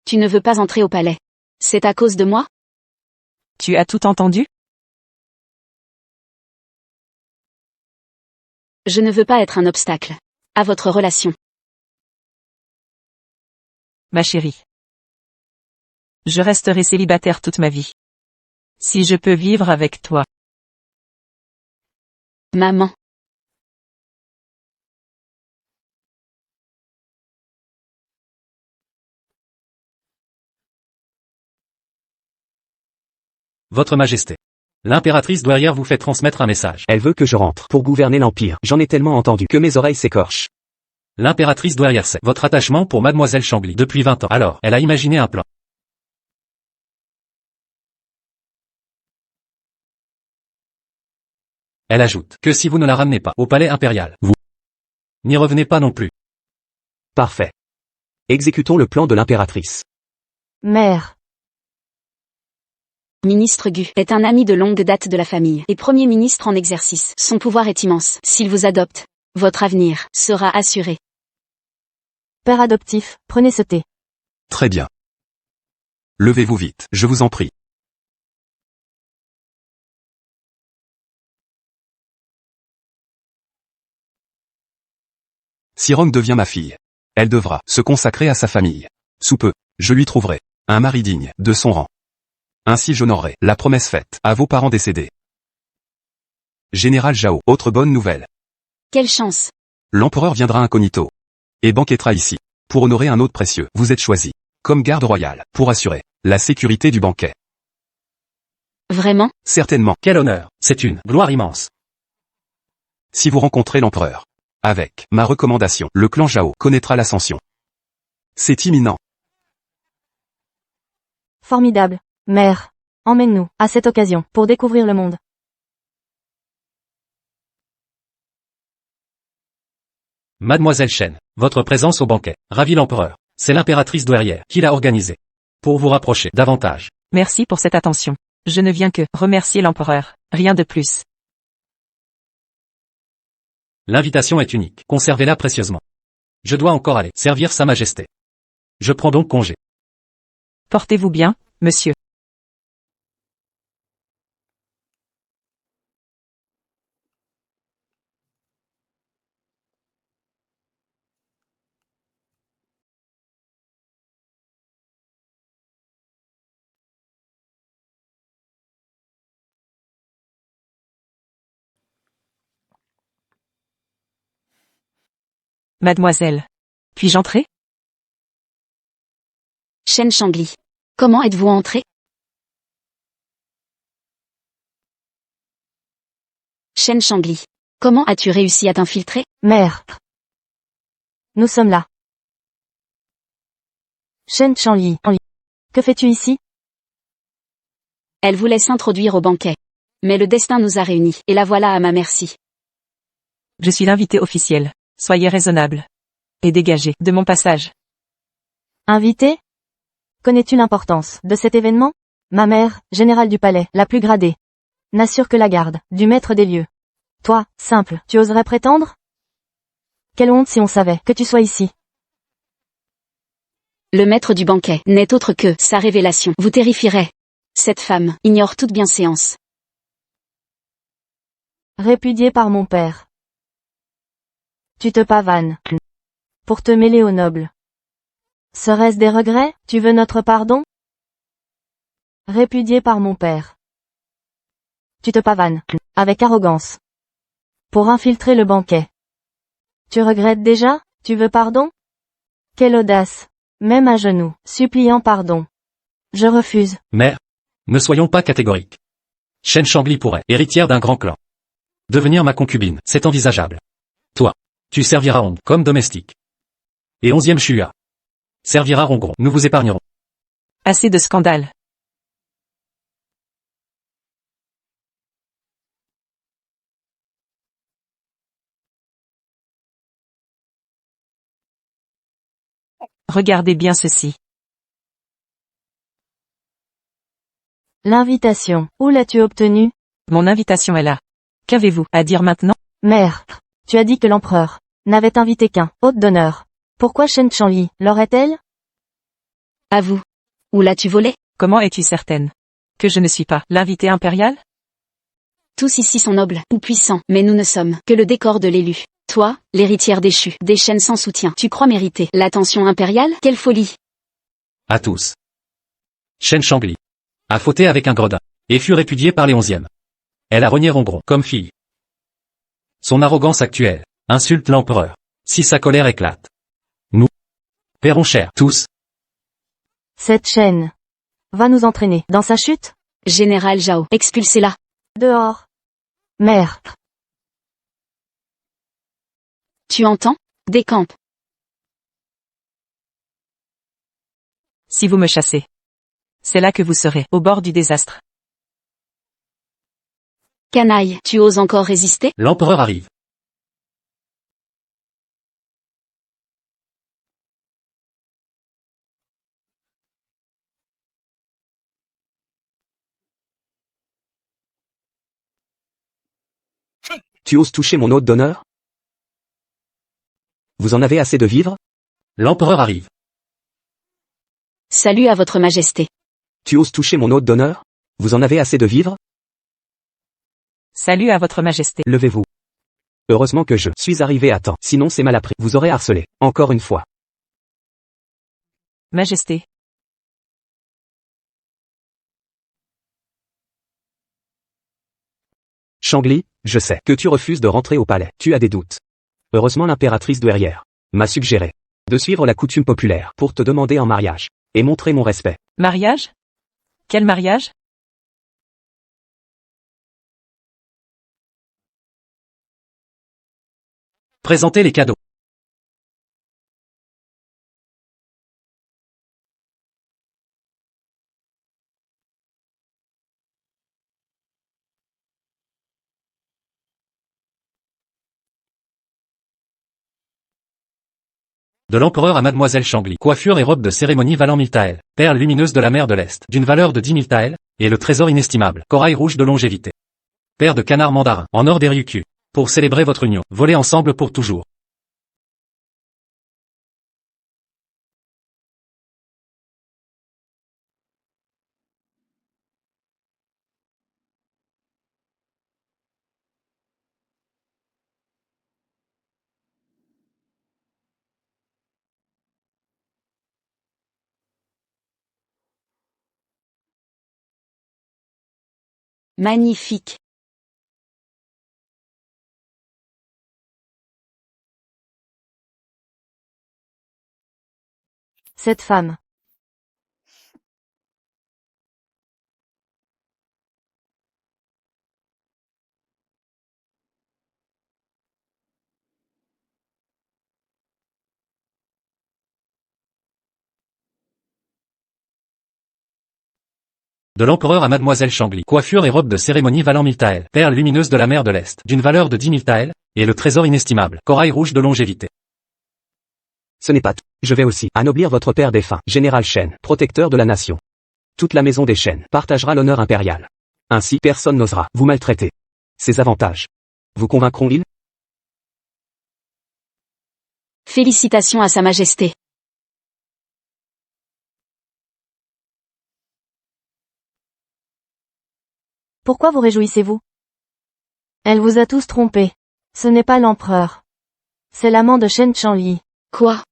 Tu ne veux pas entrer au palais. C'est à cause de moi? Tu as tout entendu? Je ne veux pas être un obstacle à votre relation. Ma chérie. Je resterai célibataire toute ma vie. Si je peux vivre avec toi. Maman. Votre Majesté. L'impératrice douairière vous fait transmettre un message. Elle veut que je rentre pour gouverner l'Empire. J'en ai tellement entendu que mes oreilles s'écorchent. L'impératrice douairière sait votre attachement pour mademoiselle Changli depuis 20 ans. Alors, elle a imaginé un plan. Elle ajoute que si vous ne la ramenez pas au palais impérial, vous n'y revenez pas non plus. Parfait. Exécutons le plan de l'impératrice. Mère. Ministre Gu est un ami de longue date de la famille et premier ministre en exercice. Son pouvoir est immense. S'il vous adopte, votre avenir sera assuré. Père adoptif, prenez ce thé. Très bien. Levez-vous vite, je vous en prie. Si Rong devient ma fille, elle devra se consacrer à sa famille. Sous peu, je lui trouverai un mari digne de son rang. Ainsi j'honorerai la promesse faite à vos parents décédés. Général Zhao, autre bonne nouvelle. Quelle chance! L'empereur viendra incognito et banquetera ici. Pour honorer un hôte précieux, vous êtes choisi comme garde royale pour assurer la sécurité du banquet. Vraiment? Certainement, Quel honneur, c'est une gloire immense. si vous rencontrez l'empereur, avec ma recommandation, le clan Zhao connaîtra l'ascension. C'est imminent. Formidable. Mère. Emmène-nous, à cette occasion, pour découvrir le monde. Mademoiselle Chen, votre présence au banquet ravit l'empereur. C'est l'impératrice douairière qui l'a organisé. Pour vous rapprocher davantage. Merci pour cette attention. Je ne viens que remercier l'empereur, rien de plus. L'invitation est unique. Conservez-la précieusement. Je dois encore aller servir Sa Majesté. Je prends donc congé. Portez-vous bien, monsieur. Mademoiselle. Puis-je entrer? Shen Changli. Comment êtes-vous entré? Shen Changli. Comment as-tu réussi à t'infiltrer? Mère. Nous sommes là. Shen Changli. Que fais-tu ici? Elle voulait s'introduire au banquet. Mais le destin nous a réunis, et la voilà à ma merci. Je suis l'invité officiel. Soyez raisonnable. Et dégagez de mon passage. Invité? Connais-tu l'importance de cet événement? Ma mère, générale du palais, la plus gradée, n'assure que la garde du maître des lieux. Toi, simple, tu oserais prétendre? Quelle honte si on savait que tu sois ici. Le maître du banquet n'est autre que sa révélation. Vous terrifierait. Cette femme ignore toute bienséance. Répudié par mon père. Tu te pavanes. Pour te mêler aux nobles. Serait-ce des regrets? Tu veux notre pardon? Répudié par mon père. Tu te pavanes. Avec arrogance. Pour infiltrer le banquet. Tu regrettes déjà? Tu veux pardon? Quelle audace. Même à genoux, suppliant pardon. Je refuse. Mère. Ne soyons pas catégoriques. Chen Changli pourrait, héritière d'un grand clan, devenir ma concubine, c'est envisageable. Toi, tu serviras Hong comme domestique. Et 11e Shua servira Rongron, nous vous épargnerons. Assez de scandales. Regardez bien ceci. L'invitation, où l'as-tu obtenue? Mon invitation est là. Qu'avez-vous à dire maintenant? Mère, tu as dit que l'empereur n'avait invité qu'un hôte d'honneur. Pourquoi Shen Changli l'aurait-elle? À vous. Où l'as-tu volé? Comment es-tu certaine que je ne suis pas l'invité impérial? Tous ici sont nobles ou puissants, mais nous ne sommes que le décor de l'élu. Toi, l'héritière déchue, des chaînes sans soutien, tu crois mériter l'attention impériale? Quelle folie! À tous. Chen Changli a fauté avec un gredin, et fut répudiée par les 11e. Elle a renié Rongron comme fille. Son arrogance actuelle insulte l'empereur. Si sa colère éclate, nous paierons cher, tous. Cette chaîne va nous entraîner dans sa chute? Général Zhao, expulsez-la. Dehors. Mère. Tu entends? Décampe. Si vous me chassez, c'est là que vous serez, au bord du désastre. Canaille, tu oses encore résister? L'empereur arrive. Tu oses toucher mon hôte d'honneur? Vous en avez assez de vivre? L'empereur arrive. Salut à votre majesté. Tu oses toucher mon hôte d'honneur? Vous en avez assez de vivre? Salut à votre majesté. Levez-vous. Heureusement que je suis arrivé à temps, sinon c'est mal appris. Vous aurez harcelé, encore une fois. Majesté. Shangli, je sais que tu refuses de rentrer au palais. Tu as des doutes. Heureusement l'impératrice douairière m'a suggéré de suivre la coutume populaire pour te demander en mariage et montrer mon respect. Mariage? Quel mariage? Présentez les cadeaux. De l'empereur à mademoiselle Shangli. Coiffure et robe de cérémonie valant 1000 taëls. Perles lumineuses de la mer de l'Est, d'une valeur de 10 000 taëls, et le trésor inestimable. Corail rouge de longévité. Paire de canards mandarins, en or des Ryukyu. Pour célébrer votre union, volez ensemble pour toujours. Magnifique. Cette femme. De l'empereur à mademoiselle Shangli. Coiffure et robe de cérémonie valant 1000 taëls. Perles lumineuses de la mer de l'Est, d'une valeur de 10 000 taëls, et le trésor inestimable. Corail rouge de longévité. Ce n'est pas tout. Je vais aussi anoblir votre père défunt, Général Shen, protecteur de la nation. Toute la maison des Shen partagera l'honneur impérial. Ainsi personne n'osera vous maltraiter. Ces avantages vous convaincront-ils? Félicitations à Sa Majesté. Pourquoi vous réjouissez-vous? Elle vous a tous trompés. Ce n'est pas l'empereur. C'est l'amant de Shen Chanli. Quoi?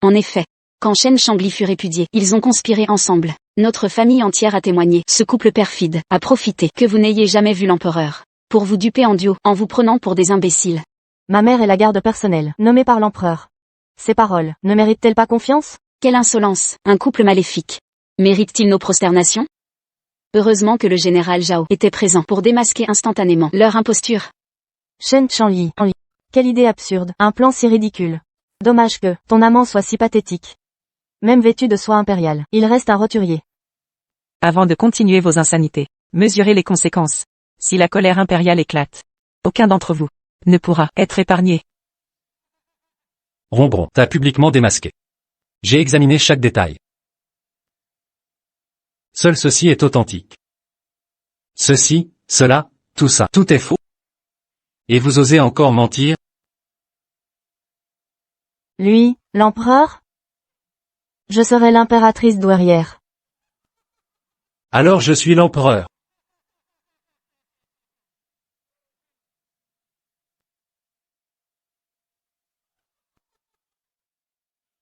En effet. Quand Shen Shangli fut répudié, ils ont conspiré ensemble. Notre famille entière a témoigné. Ce couple perfide a profité que vous n'ayez jamais vu l'empereur. Pour vous duper en duo, en vous prenant pour des imbéciles. Ma mère est la garde personnelle, nommée par l'empereur. Ces paroles, ne méritent-elles pas confiance? Quelle insolence, un couple maléfique. Mérite-t-il nos prosternations? Heureusement que le général Zhao était présent pour démasquer instantanément leur imposture. Shen Chanli. Quelle idée absurde, un plan si ridicule. Dommage que ton amant soit si pathétique. Même vêtu de soie impériale, il reste un roturier. Avant de continuer vos insanités, mesurez les conséquences. Si la colère impériale éclate, aucun d'entre vous ne pourra être épargné. Rombron, t'as publiquement démasqué. J'ai examiné chaque détail. Seul ceci est authentique. Ceci, cela, tout ça, tout est faux. Et vous osez encore mentir? Lui, l'empereur? Je serai l'impératrice douairière. Alors je suis l'empereur.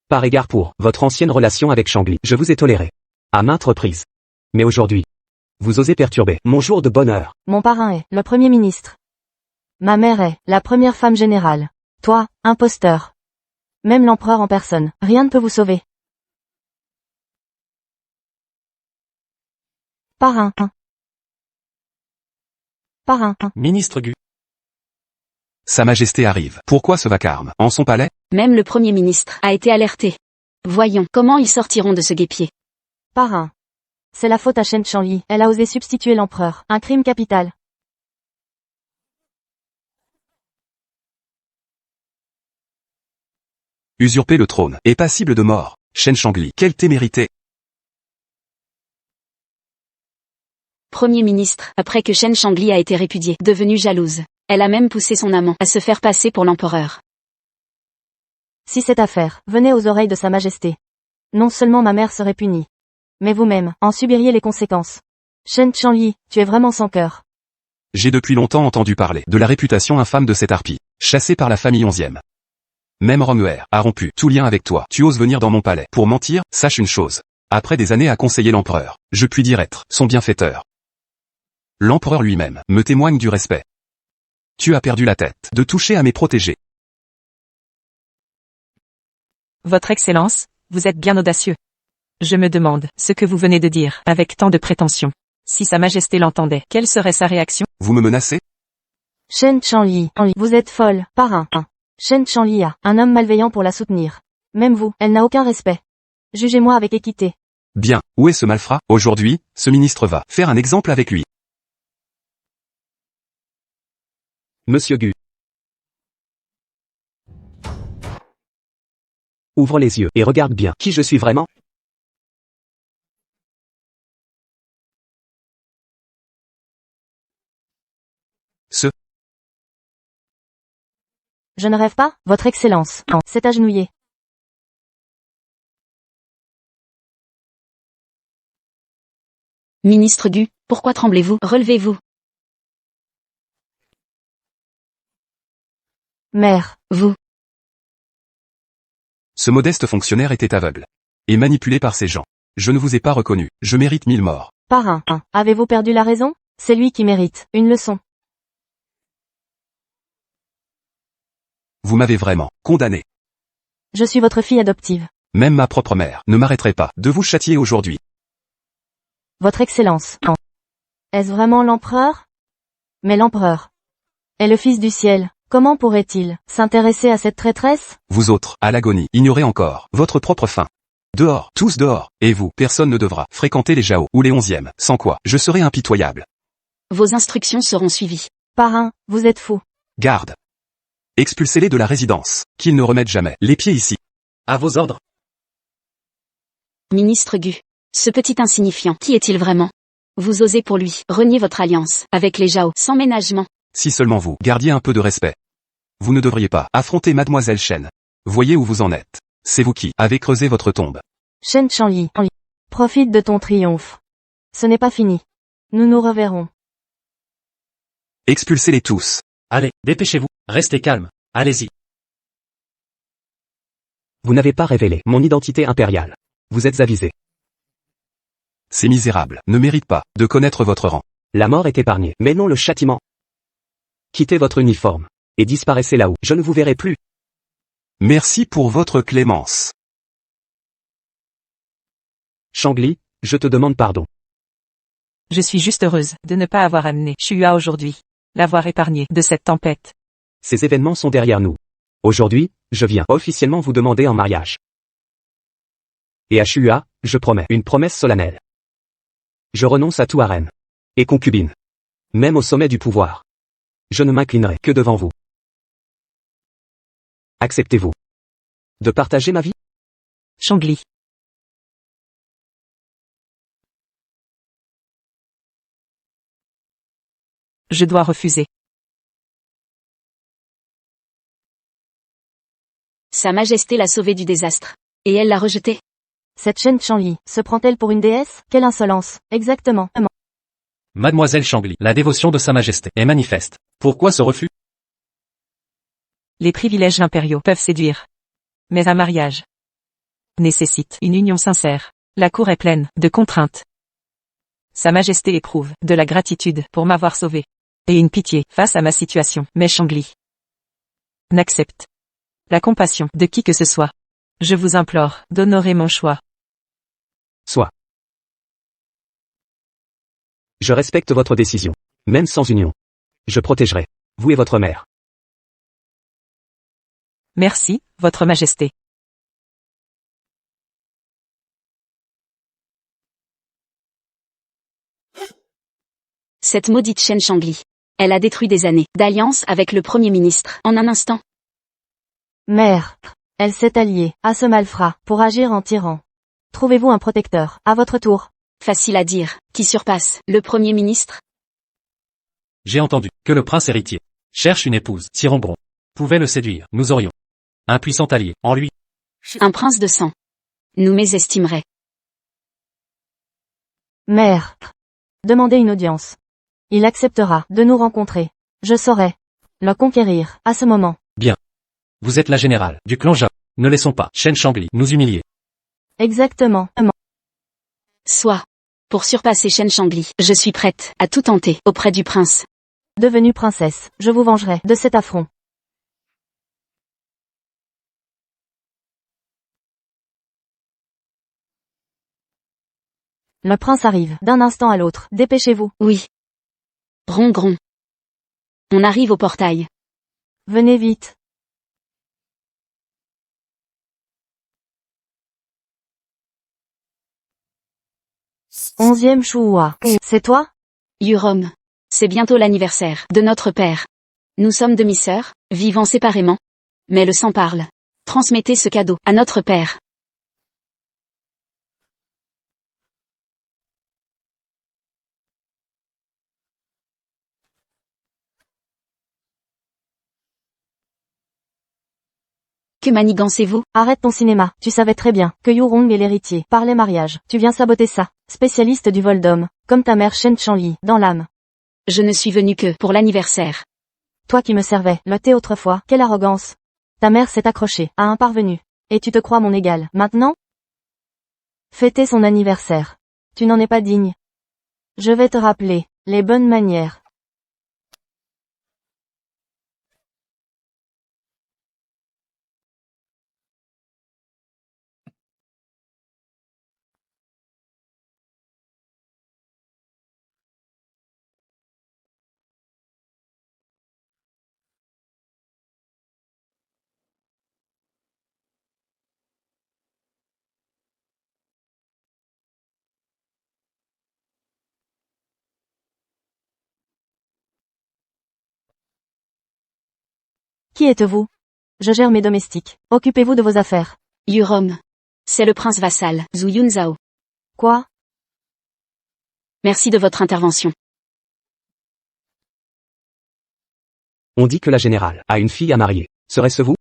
Par égard pour votre ancienne relation avec Shangli, je vous ai toléré. À maintes reprises. Mais aujourd'hui, vous osez perturber mon jour de bonheur. Mon parrain est le premier ministre. Ma mère est la première femme générale. Toi, imposteur. Même l'empereur en personne, rien ne peut vous sauver. Parrain. Parrain. Ministre Gu. Sa Majesté arrive. Pourquoi ce vacarme en son palais? Même le Premier ministre a été alerté. Voyons comment ils sortiront de ce guêpier. Parrain. C'est la faute à Chen Changli, elle a osé substituer l'empereur. Un crime capital. Usurper le trône est passible de mort. Shen Changli, quelle témérité! Premier ministre, après que Shen Changli a été répudiée, devenue jalouse. Elle a même poussé son amant à se faire passer pour l'empereur. Si cette affaire venait aux oreilles de Sa Majesté, non seulement ma mère serait punie, mais vous-même en subiriez les conséquences. Shen Changli, tu es vraiment sans cœur. J'ai depuis longtemps entendu parler de la réputation infâme de cette harpie, chassée par la famille 11e. Même Romuer a rompu tout lien avec toi. Tu oses venir dans mon palais pour mentir? Sache une chose. Après des années à conseiller l'empereur, je puis dire être son bienfaiteur. L'empereur lui-même me témoigne du respect. Tu as perdu la tête de toucher à mes protégés. Votre Excellence, vous êtes bien audacieux. Je me demande ce que vous venez de dire avec tant de prétention. Si Sa Majesté l'entendait, quelle serait sa réaction? Vous me menacez? Shen Changli, vous êtes folle. Parrain. Shen Changli a un homme malveillant pour la soutenir. Même vous, elle n'a aucun respect. Jugez-moi avec équité. Bien, où est ce malfrat? Aujourd'hui, ce ministre va faire un exemple avec lui. Monsieur Gu. Ouvre les yeux et regarde bien qui je suis vraiment. Je ne rêve pas, Votre Excellence. C'est agenouillé. Ministre Gu, pourquoi tremblez-vous? Relevez-vous. Mère, Vous. Ce modeste fonctionnaire était aveugle. Et manipulé par ces gens. Je ne vous ai pas reconnu, je mérite 1000 morts. parrain. Avez-vous perdu la raison? C'est lui qui mérite une leçon. Vous m'avez vraiment condamné. Je suis votre fille adoptive. Même ma propre mère ne m'arrêterait pas de vous châtier aujourd'hui. Votre Excellence. Est-ce vraiment l'empereur? Mais l'empereur est le Fils du ciel. Comment pourrait-il s'intéresser à cette traîtresse? Vous autres, à l'agonie, ignorez encore votre propre fin. Dehors, tous dehors, et vous, personne ne devra fréquenter les Jao ou les 11e, sans quoi je serai impitoyable. Vos instructions seront suivies. Parrain, vous êtes fou. Garde. Expulsez-les de la résidence, qu'ils ne remettent jamais les pieds ici. À vos ordres. Ministre Gu. Ce petit insignifiant, qui est-il vraiment? Vous osez pour lui renier votre alliance avec les Jao sans ménagement. Si seulement vous gardiez un peu de respect. Vous ne devriez pas affronter Mademoiselle Shen. Voyez où vous en êtes. C'est vous qui avez creusé votre tombe. Shen Changli, profite de ton triomphe. Ce n'est pas fini. Nous nous reverrons. Expulsez-les tous. Allez, dépêchez-vous, restez calme, allez-y. Vous n'avez pas révélé mon identité impériale. Vous êtes avisé. Ces misérables ne méritent pas de connaître votre rang. La mort est épargnée, mais non le châtiment. Quittez votre uniforme. Et disparaissez là où je ne vous verrai plus. Merci pour votre clémence. Changli, je te demande pardon. Je suis juste heureuse de ne pas avoir amené Shua aujourd'hui. L'avoir épargné de cette tempête. Ces événements sont derrière nous. Aujourd'hui, je viens officiellement vous demander en mariage. Et à Shua, je promets une promesse solennelle. Je renonce à tout harem. Et concubine. Même au sommet du pouvoir. Je ne m'inclinerai que devant vous. Acceptez-vous de partager ma vie? Changli. Je dois refuser. Sa Majesté l'a sauvée du désastre. Et elle l'a rejetée. Cette Shen Changli se prend-elle pour une déesse? Quelle insolence. Exactement. Mademoiselle Changli, la dévotion de Sa Majesté est manifeste. Pourquoi ce refus? Les privilèges impériaux peuvent séduire. Mais un mariage nécessite une union sincère. La cour est pleine de contraintes. Sa Majesté éprouve de la gratitude pour m'avoir sauvé. Et une pitié face à ma situation. Mais Changli n'accepte la compassion de qui que ce soit. Je vous implore d'honorer mon choix. Soit. Je respecte votre décision. Même sans union. Je protégerai. Vous et votre mère. Merci, Votre Majesté. Cette maudite Chen Shangli. Elle a détruit des années d'alliance avec le Premier ministre en un instant. Mère. Elle s'est alliée à ce malfrat pour agir en tyran. Trouvez-vous un protecteur, à votre tour. Facile à dire, qui surpasse le Premier ministre? J'ai entendu que le prince héritier cherche une épouse. Si Rombron pouvait le séduire, nous aurions un puissant allié en lui. Un prince de sang. Nous mésestimerait. Mère. Demandez une audience. Il acceptera de nous rencontrer. Je saurai le conquérir à ce moment. Vous êtes la générale du clan Zhao. Ne laissons pas Chen Shangli nous humilier. Exactement. Soit. Pour surpasser Chen Shangli, je suis prête à tout tenter auprès du prince. Devenue princesse, je vous vengerai de cet affront. Le prince arrive d'un instant à l'autre. Dépêchez-vous. Oui. Gron. On arrive au portail. Venez vite. Onzième Shuhua. C'est toi? Yurom. C'est bientôt l'anniversaire de notre père. Nous sommes demi-sœurs, vivant séparément. Mais le sang parle. Transmettez ce cadeau à notre père. Que manigancez-vous? Arrête ton cinéma. Tu savais très bien que Yurong est l'héritier par les mariages. Tu viens saboter ça. Spécialiste du vol d'homme, comme ta mère Shen Chanli, dans l'âme. Je ne suis venue que pour l'anniversaire. Toi qui me servais le thé autrefois, quelle arrogance. Ta mère s'est accrochée à un parvenu. Et tu te crois mon égal, maintenant? Fêter son anniversaire. Tu n'en es pas digne. Je vais te rappeler les bonnes manières. Qui êtes-vous? Je gère mes domestiques. Occupez-vous de vos affaires. Yurom. C'est le prince vassal, Zhu Yunzhao. Quoi? Merci de votre intervention. On dit que la générale a une fille à marier. Serait-ce vous?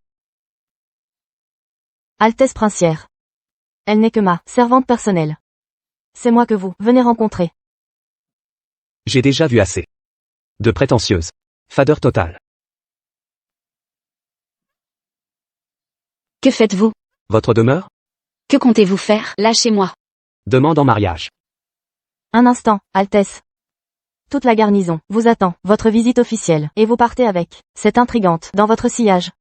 Altesse princière. Elle n'est que ma servante personnelle. C'est moi que vous venez rencontrer. J'ai déjà vu assez. De prétentieuse. Fadeur total. Que faites-vous? Votre demeure? Que comptez-vous faire? Lâchez-moi. Demande en mariage. Un instant, Altesse. Toute la garnison vous attend, votre visite officielle, et vous partez avec cette intrigante dans votre sillage.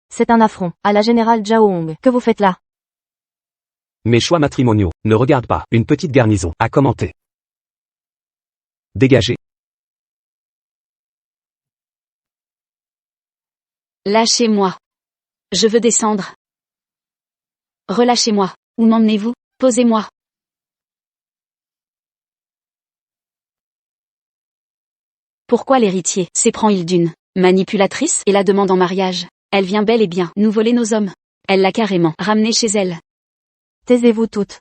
C'est un affront à la générale Zhao Hong que vous faites là. Mes choix matrimoniaux ne regardent pas une petite garnison à commenter. Dégagez. Lâchez-moi. Je veux descendre. Relâchez-moi. Où m'emmenez-vous? Posez-moi. Pourquoi l'héritier s'éprend-il d'une manipulatrice et la demande en mariage? Elle vient bel et bien nous voler nos hommes. Elle l'a carrément ramené chez elle. Taisez-vous toutes.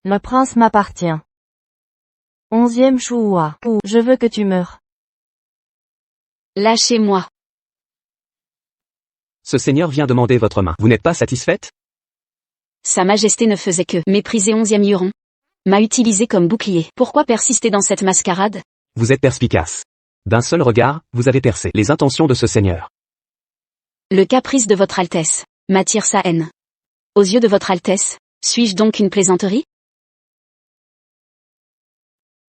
Le prince m'appartient. 11e Shuhua. Je veux que tu meures. Lâchez-moi. Ce seigneur vient demander votre main. Vous n'êtes pas satisfaite? Sa Majesté ne faisait que mépriser 11e Huron. M'a utilisé comme bouclier. Pourquoi persister dans cette mascarade? Vous êtes perspicace. D'un seul regard, vous avez percé les intentions de ce seigneur. Le caprice de votre Altesse m'attire sa haine. Aux yeux de votre Altesse, suis-je donc une plaisanterie?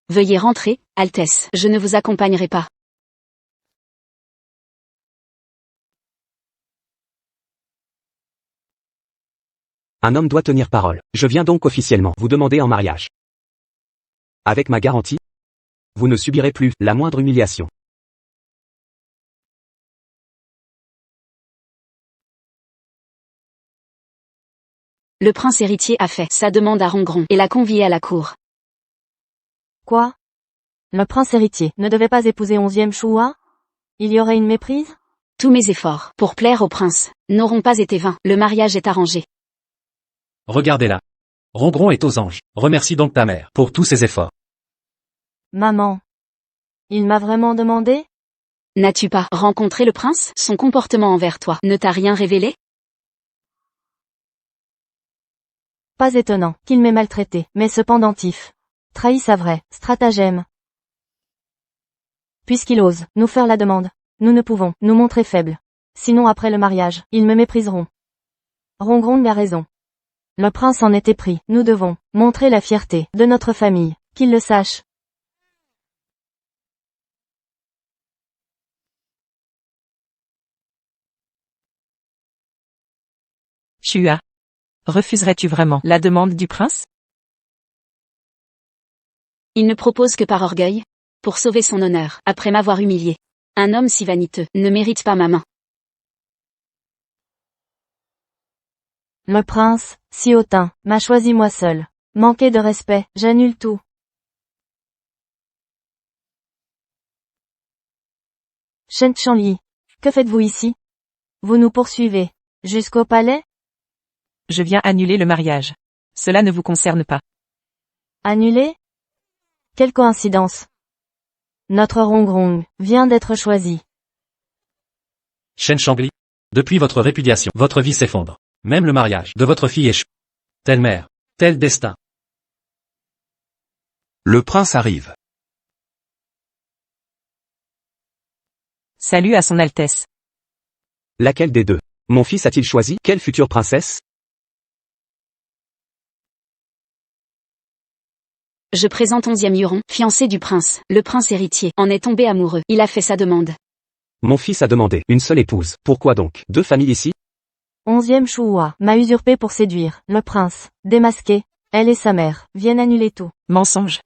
Veuillez rentrer, Altesse. Je ne vous accompagnerai pas. Un homme doit tenir parole. Je viens donc officiellement vous demander en mariage. Avec ma garantie, vous ne subirez plus la moindre humiliation. Le prince héritier a fait sa demande à Rongron et l'a convié à la cour. Quoi? Le prince héritier ne devait pas épouser 11e Chua? Il y aurait une méprise? Tous mes efforts pour plaire au prince n'auront pas été vains. Le mariage est arrangé. Regardez-la. Rongron est aux anges. Remercie donc ta mère pour tous ses efforts. Maman. Il m'a vraiment demandé? N'as-tu pas rencontré le prince? Son comportement envers toi ne t'a rien révélé? Pas étonnant qu'il m'ait maltraité, mais ce pendentif trahit sa vraie stratagème. Puisqu'il ose nous faire la demande, nous ne pouvons nous montrer faibles. Sinon après le mariage, ils me mépriseront. Rongron a raison. Le prince en est épris. Nous devons montrer la fierté de notre famille, qu'il le sache. Chua. Refuserais-tu vraiment la demande du prince? Il ne propose que par orgueil, pour sauver son honneur, après m'avoir humilié. Un homme si vaniteux ne mérite pas ma main. Le prince, si hautain, m'a choisi moi seul. Manquer de respect, j'annule tout. Shen Chanli, que faites-vous ici? Vous nous poursuivez jusqu'au palais? Je viens annuler le mariage. Cela ne vous concerne pas. Annuler? Quelle coïncidence. Notre Rongron vient d'être choisi. Shen Shangli. Depuis votre répudiation, votre vie s'effondre. Même le mariage de votre fille échoue. Telle mère, tel destin. Le prince arrive. Salut à son Altesse. Laquelle des deux? Mon fils a-t-il choisi quelle future princesse? Je présente 11e Huron, fiancé du prince. Le prince héritier en est tombé amoureux. Il a fait sa demande. Mon fils a demandé une seule épouse. Pourquoi donc deux familles ici? 11e Chua m'a usurpé pour séduire le prince. Démasqué, elle et sa mère viennent annuler tout. Mensonge.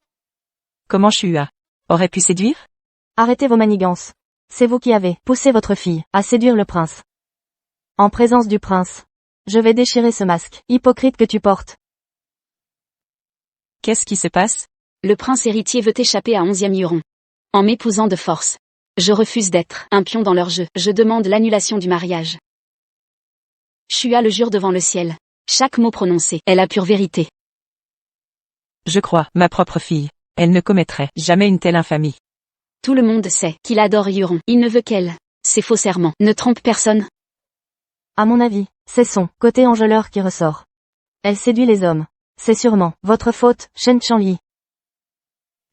Comment Chua aurait pu séduire? Arrêtez vos manigances. C'est vous qui avez poussé votre fille à séduire le prince. En présence du prince, je vais déchirer ce masque hypocrite que tu portes. Qu'est-ce qui se passe? Le prince héritier veut échapper à 11e Huron. En m'épousant de force. Je refuse d'être un pion dans leur jeu. Je demande l'annulation du mariage. Chua le jure devant le ciel. Chaque mot prononcé est la pure vérité. Je crois, ma propre fille. Elle ne commettrait jamais une telle infamie. Tout le monde sait qu'il adore Huron. Il ne veut qu'elle. Ses faux serments ne trompent personne. À mon avis, c'est son côté enjôleur qui ressort. Elle séduit les hommes. C'est sûrement votre faute, Shen Chanli.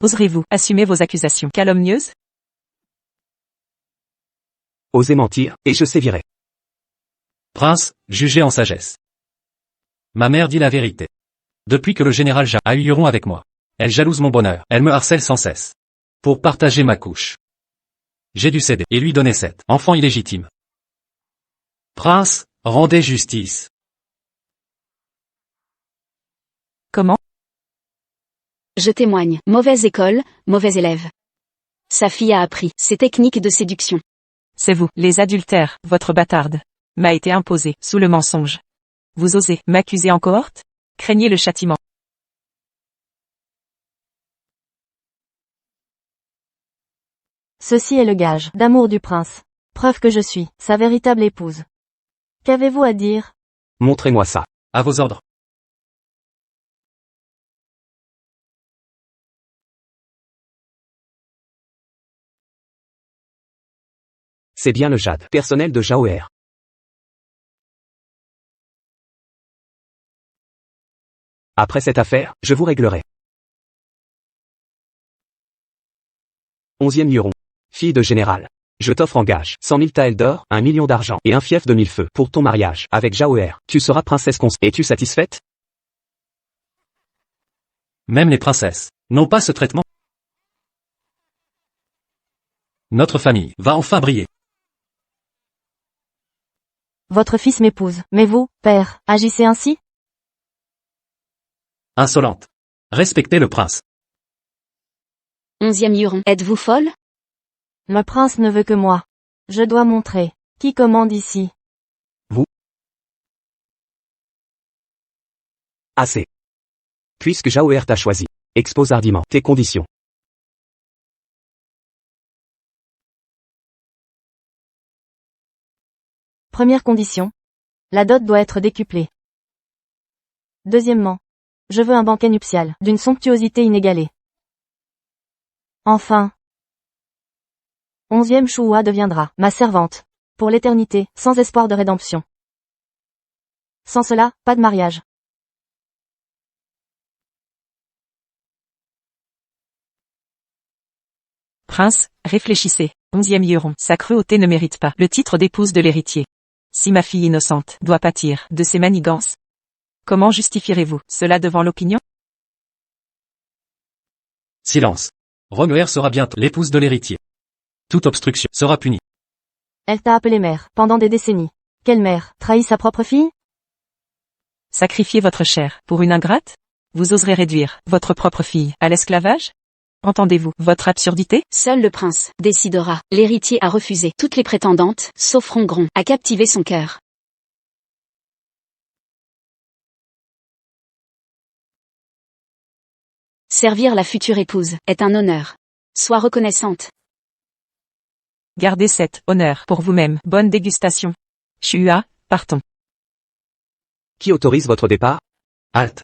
Oserez-vous assumer vos accusations calomnieuses? Osez mentir, et je sévirai. Prince, jugez en sagesse. Ma mère dit la vérité. Depuis que le général Ja a eu Huron avec moi, elle jalouse mon bonheur, elle me harcèle sans cesse. Pour partager ma couche. J'ai dû céder et lui donner cet enfant illégitime. Prince, rendez justice. Comment? Je témoigne. Mauvaise école, mauvais élève. Sa fille a appris ces techniques de séduction. C'est vous, les adultères, votre bâtarde. M'a été imposé, sous le mensonge. Vous osez m'accuser en cohorte? Craignez le châtiment. Ceci est le gage d'amour du prince. Preuve que je suis sa véritable épouse. Qu'avez-vous à dire? Montrez-moi ça. À vos ordres. C'est bien le jade personnel de Jaoer. Après cette affaire, je vous réglerai. 11e Huron. Fille de général. Je t'offre en gage 100 000 taels d'or, 1 million d'argent et un fief de 1000 feux pour ton mariage avec Jaoer. Tu seras princesse Es-tu satisfaite? Même les princesses n'ont pas ce traitement. Notre famille va enfin briller. Votre fils m'épouse, mais vous, père, agissez ainsi? Insolente. Respectez le prince. 11e Huron. Êtes-vous folle? Le prince ne veut que moi. Je dois montrer. Qui commande ici? Assez. Puisque Jaoer t'a choisi, expose hardiment tes conditions. Première condition. La dot doit être décuplée. Deuxièmement. Je veux un banquet nuptial, d'une somptuosité inégalée. Enfin. 11e Shua deviendra ma servante. Pour l'éternité, sans espoir de rédemption. Sans cela, pas de mariage. Prince, réfléchissez. 11e Huron. Sa cruauté ne mérite pas le titre d'épouse de l'héritier. Si ma fille innocente doit pâtir de ces manigances, comment justifierez-vous cela devant l'opinion? Silence. Romuer sera bientôt l'épouse de l'héritier. Toute obstruction sera punie. Elle t'a appelé mère, pendant des décennies. Quelle mère, trahit sa propre fille? Sacrifier votre chair pour une ingrate? Vous oserez réduire votre propre fille à l'esclavage? Entendez-vous votre absurdité? Seul le prince décidera. L'héritier a refusé. Toutes les prétendantes, sauf Rongron, a captivé son cœur. Servir la future épouse est un honneur. Sois reconnaissante. Gardez cet honneur pour vous-même. Bonne dégustation. Shua, partons. Qui autorise votre départ? Halte.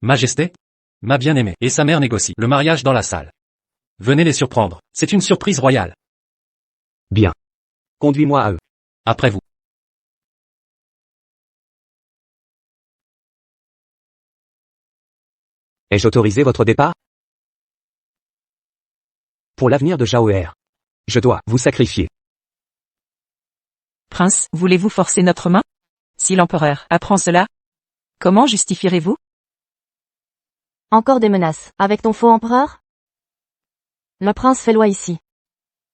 Majesté? Ma bien-aimée et sa mère négocient le mariage dans la salle. Venez les surprendre, c'est une surprise royale. Bien. Conduis-moi à eux. Après vous. Ai-je autorisé votre départ? Pour l'avenir de Jaoer. Je dois vous sacrifier. Prince, voulez-vous forcer notre main? Si l'empereur apprend cela, comment justifierez-vous? Encore des menaces, avec ton faux empereur? Le prince fait loi ici.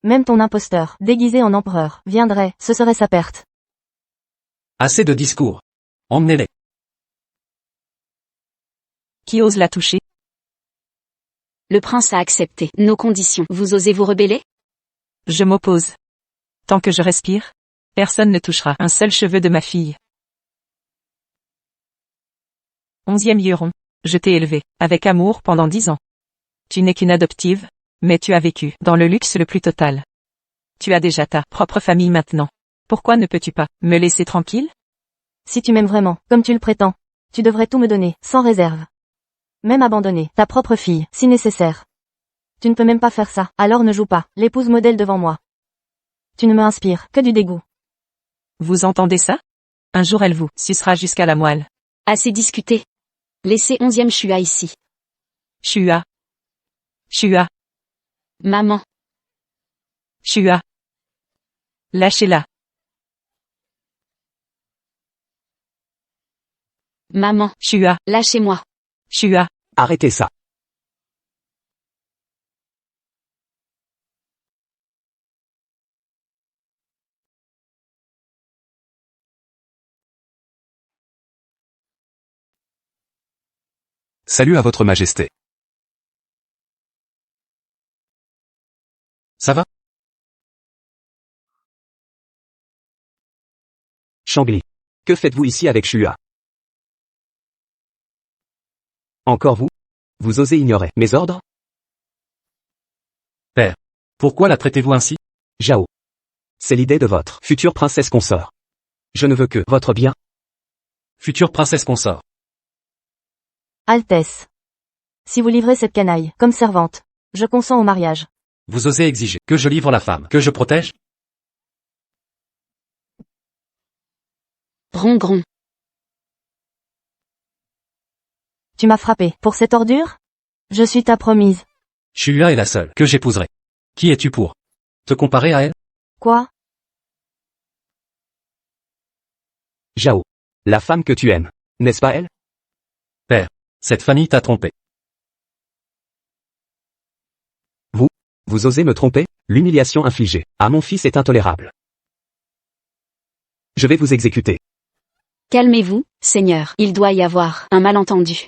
Même ton imposteur, déguisé en empereur, viendrait, ce serait sa perte. Assez de discours. Emmenez-les. Qui ose la toucher? Le prince a accepté nos conditions. Vous osez vous rebeller? Je m'oppose. Tant que je respire, personne ne touchera un seul cheveu de ma fille. 11e Huron. Je t'ai élevé, avec amour pendant 10 ans. Tu n'es qu'une adoptive, mais tu as vécu dans le luxe le plus total. Tu as déjà ta propre famille maintenant. Pourquoi ne peux-tu pas me laisser tranquille? Si tu m'aimes vraiment, comme tu le prétends, tu devrais tout me donner, sans réserve. Même abandonner ta propre fille, si nécessaire. Tu ne peux même pas faire ça, alors ne joue pas l'épouse modèle devant moi. Tu ne me inspires que du dégoût. Vous entendez ça? Un jour elle vous sucera jusqu'à la moelle. Assez discuté. Laissez 11e Shua ici. Shua. Shua. Maman. Shua. Lâchez-la. Maman. Shua. Lâchez-moi. Shua. Arrêtez ça. Salut à votre majesté. Ça va? Changli. Que faites-vous ici avec Shua? Encore vous? Vous osez ignorer mes ordres? Père. Pourquoi la traitez-vous ainsi? Jao. C'est l'idée de votre future princesse consort. Je ne veux que votre bien. Future princesse consort. Altesse. Si vous livrez cette canaille, comme servante, je consens au mariage. Vous osez exiger que je livre la femme, que je protège? Rongron. Tu m'as frappé pour cette ordure? Je suis ta promise. Shua est la seule que j'épouserai. Qui es-tu pour te comparer à elle? Quoi? Jao. La femme que tu aimes. N'est-ce pas elle? Père. Cette famille t'a trompé. Vous osez me tromper? L'humiliation infligée à mon fils est intolérable. Je vais vous exécuter. Calmez-vous, Seigneur, il doit y avoir un malentendu.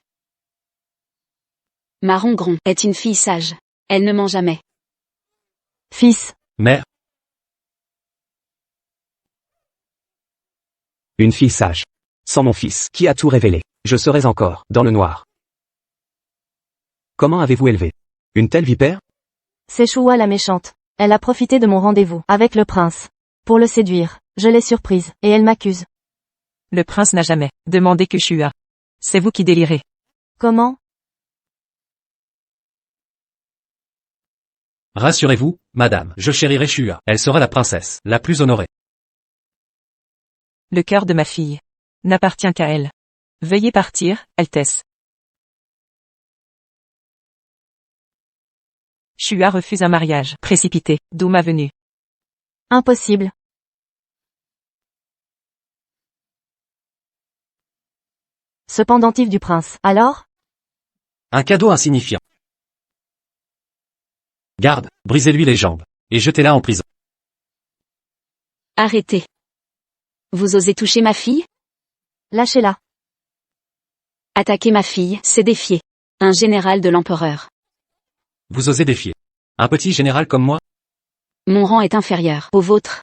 Ma Rongron est une fille sage. Elle ne ment jamais. Fils, Mère, Une fille sage. Sans mon fils, qui a tout révélé, je serais encore dans le noir. Comment avez-vous élevé une telle vipère? c'est Shua la méchante. Elle a profité de mon rendez-vous avec le prince. Pour le séduire, je l'ai surprise, et elle m'accuse. Le prince n'a jamais demandé que Shua. C'est vous qui délirez. Comment? rassurez-vous, madame, je chérirai Shua. Elle sera la princesse, la plus honorée. Le cœur de ma fille n'appartient qu'à elle. Veuillez partir, Altesse. Shua refuse un mariage précipité, d'où ma venue. Impossible. Ce pendentif du prince, alors? Un cadeau insignifiant. Garde, brisez-lui les jambes, et jetez-la en prison. Arrêtez. Vous osez toucher ma fille? Lâchez-la. Attaquer ma fille, c'est défier un général de l'empereur. Vous osez défier un petit général comme moi? Mon rang est inférieur au vôtre.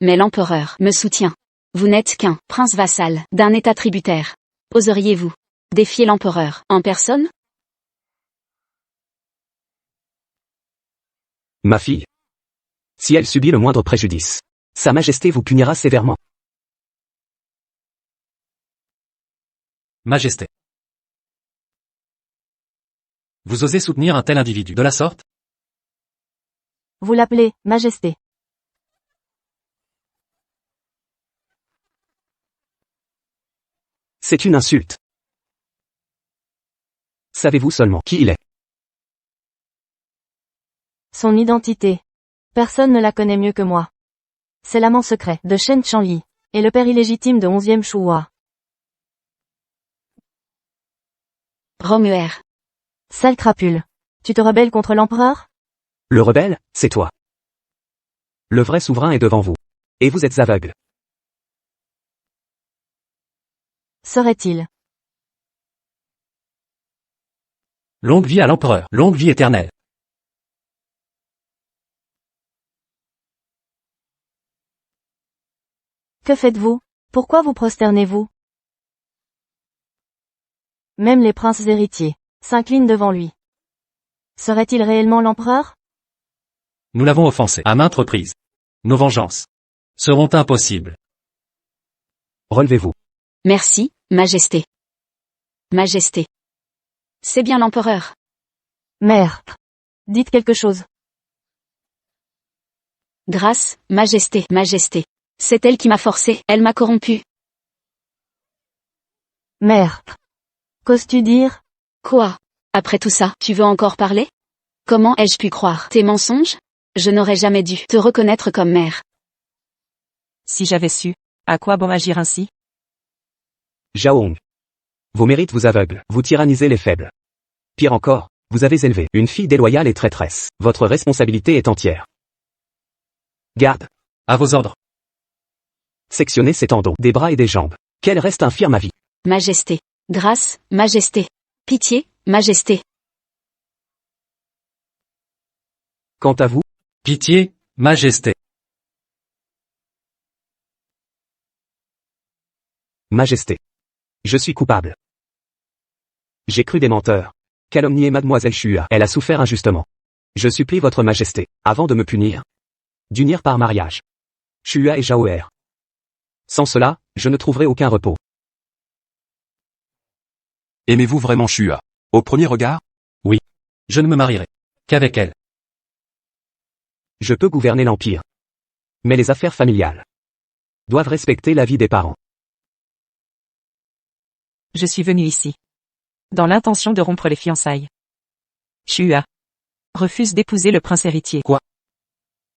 Mais l'empereur me soutient. Vous n'êtes qu'un prince vassal d'un état tributaire. Oseriez-vous défier l'empereur en personne? Ma fille. Si elle subit le moindre préjudice, Sa Majesté vous punira sévèrement. Majesté. Vous osez soutenir un tel individu de la sorte? Vous l'appelez, Majesté. C'est une insulte. Savez-vous seulement qui il est? Son identité. Personne ne la connaît mieux que moi. C'est l'amant secret de Shen Chanli, et le père illégitime de 11e Shua. Romuer. Sale crapule. Tu te rebelles contre l'empereur? Le rebelle, c'est toi. Le vrai souverain est devant vous. Et vous êtes aveugle. Serait-il? Longue vie à l'empereur, longue vie éternelle. Que faites-vous? Pourquoi vous prosternez-vous? Même les princes héritiers s'inclinent devant lui. Serait-il réellement l'empereur? Nous l'avons offensé à maintes reprises. Nos vengeances seront impossibles. Relevez-vous. Merci, Majesté. Majesté. C'est bien l'empereur. Mère. Dites quelque chose. Grâce, Majesté, Majesté. C'est elle qui m'a forcé, elle m'a corrompu. Mère. Qu'oses-tu dire? Quoi? Après tout ça, tu veux encore parler? Comment ai-je pu croire tes mensonges? Je n'aurais jamais dû te reconnaître comme mère. Si j'avais su, à quoi bon agir ainsi? Jaohong. Vos mérites vous aveuglent, vous tyrannisez les faibles. Pire encore, vous avez élevé une fille déloyale et traîtresse. Votre responsabilité est entière. Garde. À vos ordres. Sectionnez ses tendons, des bras et des jambes. Qu'elle reste infirme à vie. Majesté. Grâce, Majesté. Pitié, Majesté. Quant à vous, Pitié, Majesté. Majesté. Je suis coupable. J'ai cru des menteurs. Calomnier Mademoiselle Shua. Elle a souffert injustement. Je supplie votre Majesté, avant de me punir, d'unir par mariage Shua et Jaoer. Sans cela, je ne trouverai aucun repos. Aimez-vous vraiment Shua? Au premier regard? Je ne me marierai qu'avec elle. Je peux gouverner l'Empire. Mais les affaires familiales doivent respecter l'avis des parents. Je suis venu ici dans l'intention de rompre les fiançailles. Shua refuse d'épouser le prince héritier.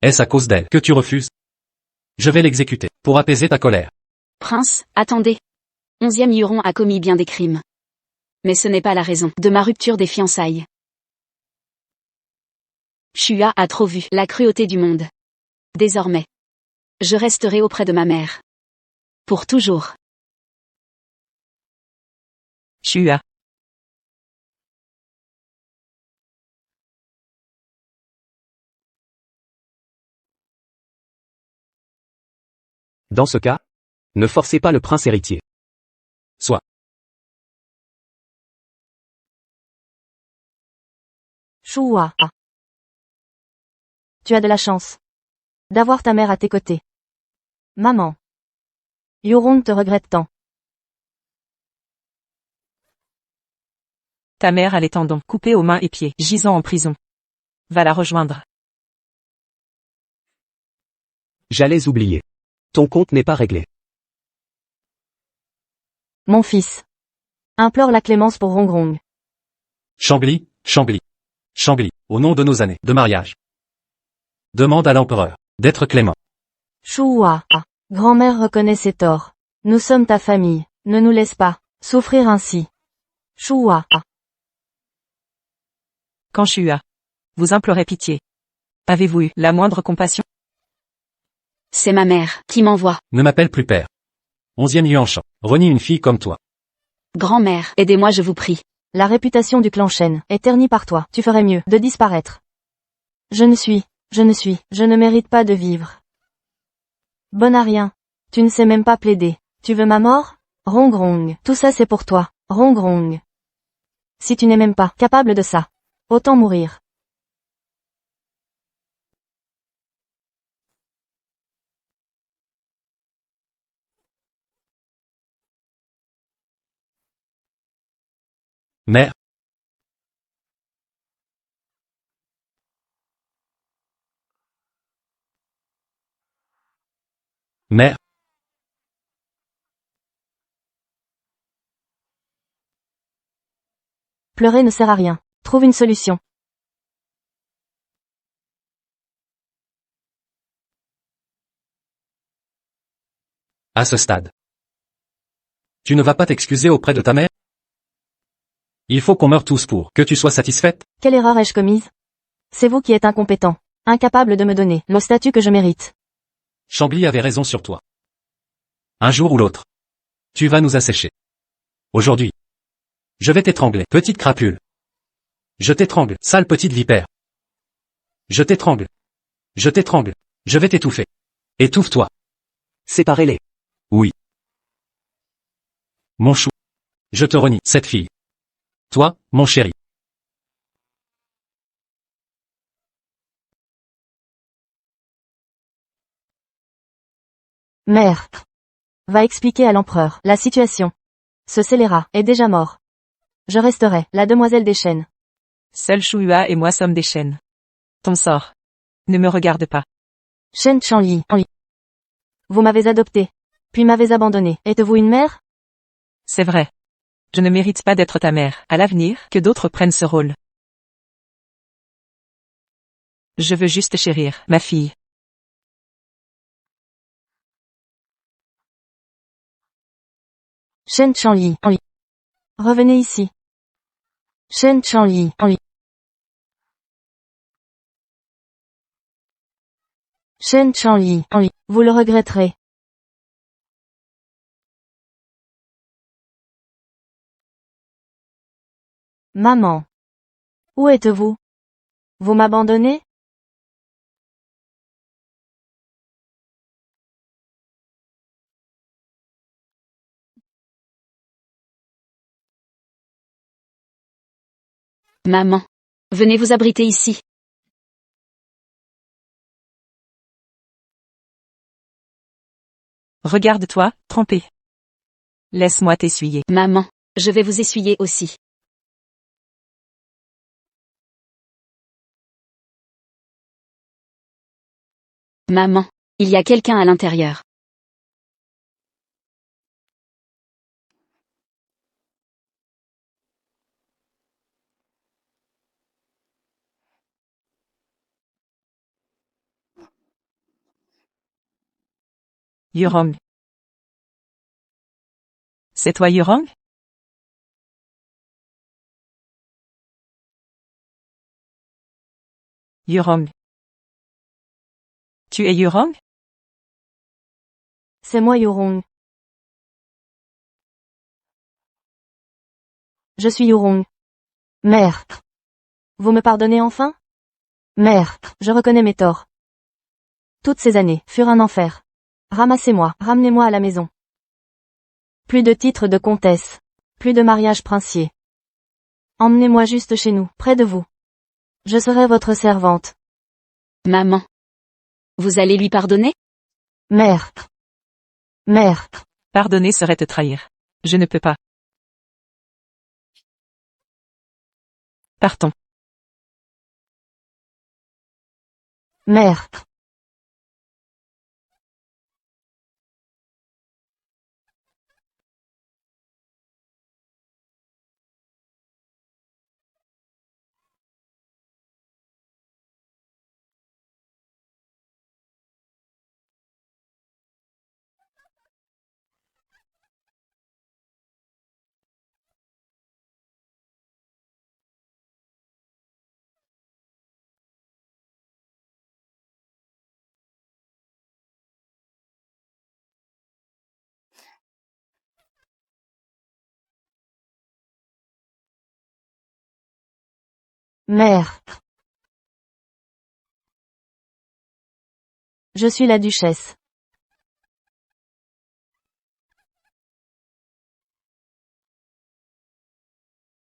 Est-ce à cause d'elle que tu refuses? Je vais l'exécuter, pour apaiser ta colère. Prince, attendez. 11e Huron a commis bien des crimes. Mais ce n'est pas la raison de ma rupture des fiançailles. Shua a trop vu la cruauté du monde. Désormais, je resterai auprès de ma mère. Pour toujours. Shua. Dans ce cas, ne forcez pas le prince héritier. Soit. Shua. Tu as de la chance d'avoir ta mère à tes côtés. Maman. Yurong te regrette tant. Ta mère a les tendons coupés aux mains et pieds, gisant en prison. Va la rejoindre. J'allais oublier. Ton compte n'est pas réglé. Mon fils. Implore la clémence pour Rongrong. Changli, Changli. Changli, au nom de nos années de mariage. Demande à l'empereur d'être clément. Shua. Grand-mère reconnaît ses torts. Nous sommes ta famille. Ne nous laisse pas souffrir ainsi. Shua. Quand Shua. Vous implorez pitié. Avez-vous eu la moindre compassion? C'est ma mère qui m'envoie. Ne m'appelle plus père. 11e Yuanshan. Renie une fille comme toi. Grand-mère, aidez-moi je vous prie. La réputation du clan Shen est ternie par toi. Tu ferais mieux de disparaître. Je ne mérite pas de vivre. Bon à rien. Tu ne sais même pas plaider. Tu veux ma mort? Rongrong. Tout ça c'est pour toi. Rongrong. Si tu n'es même pas capable de ça, autant mourir. Mère. Mère. Pleurer ne sert à rien. Trouve une solution. À ce stade. Tu ne vas pas t'excuser auprès de ta mère? Il faut qu'on meure tous pour que tu sois satisfaite? Quelle erreur ai-je commise? C'est vous qui êtes incompétent, incapable de me donner le statut que je mérite. Changli avait raison sur toi. Un jour ou l'autre. Tu vas nous assécher. Aujourd'hui. Je vais t'étrangler, petite crapule. Je t'étrangle, sale petite vipère. Je t'étrangle. Je t'étrangle. Je vais t'étouffer. Étouffe-toi. Séparez-les. Oui. Mon chou. Je te renie, cette fille. Toi, mon chéri. Mère. Va expliquer à l'empereur la situation. Ce scélérat est déjà mort. Je resterai la demoiselle des chênes. Seul Shua et moi sommes des chênes. Ton sort. Ne me regarde pas. Shen Chanli. Vous m'avez adopté. Puis m'avez abandonné. Êtes-vous une mère? C'est vrai. Je ne mérite pas d'être ta mère. À l'avenir, que d'autres prennent ce rôle. Je veux juste chérir ma fille. Shen Chanli. Revenez ici. Shen Chanli. Shen Chanli. Vous le regretterez. Maman. Où êtes-vous? Vous m'abandonnez? Maman. Venez vous abriter ici. Regarde-toi, trempé. Laisse-moi t'essuyer. Maman. Je vais vous essuyer aussi. Maman. Il y a quelqu'un à l'intérieur. Yurong. C'est toi Yurong? Yurong. Tu es Yurong? C'est moi Yurong. Je suis Yurong. Mère. Vous me pardonnez enfin? Mère, je reconnais mes torts. Toutes ces années furent un enfer. Ramassez-moi, ramenez-moi à la maison. Plus de titre de comtesse. Plus de mariage princier. Emmenez-moi juste chez nous, près de vous. Je serai votre servante. Maman. Vous allez lui pardonner? Mère. Mère. Pardonner serait te trahir. Je ne peux pas. Partons. Mère. Mère. Je suis la duchesse.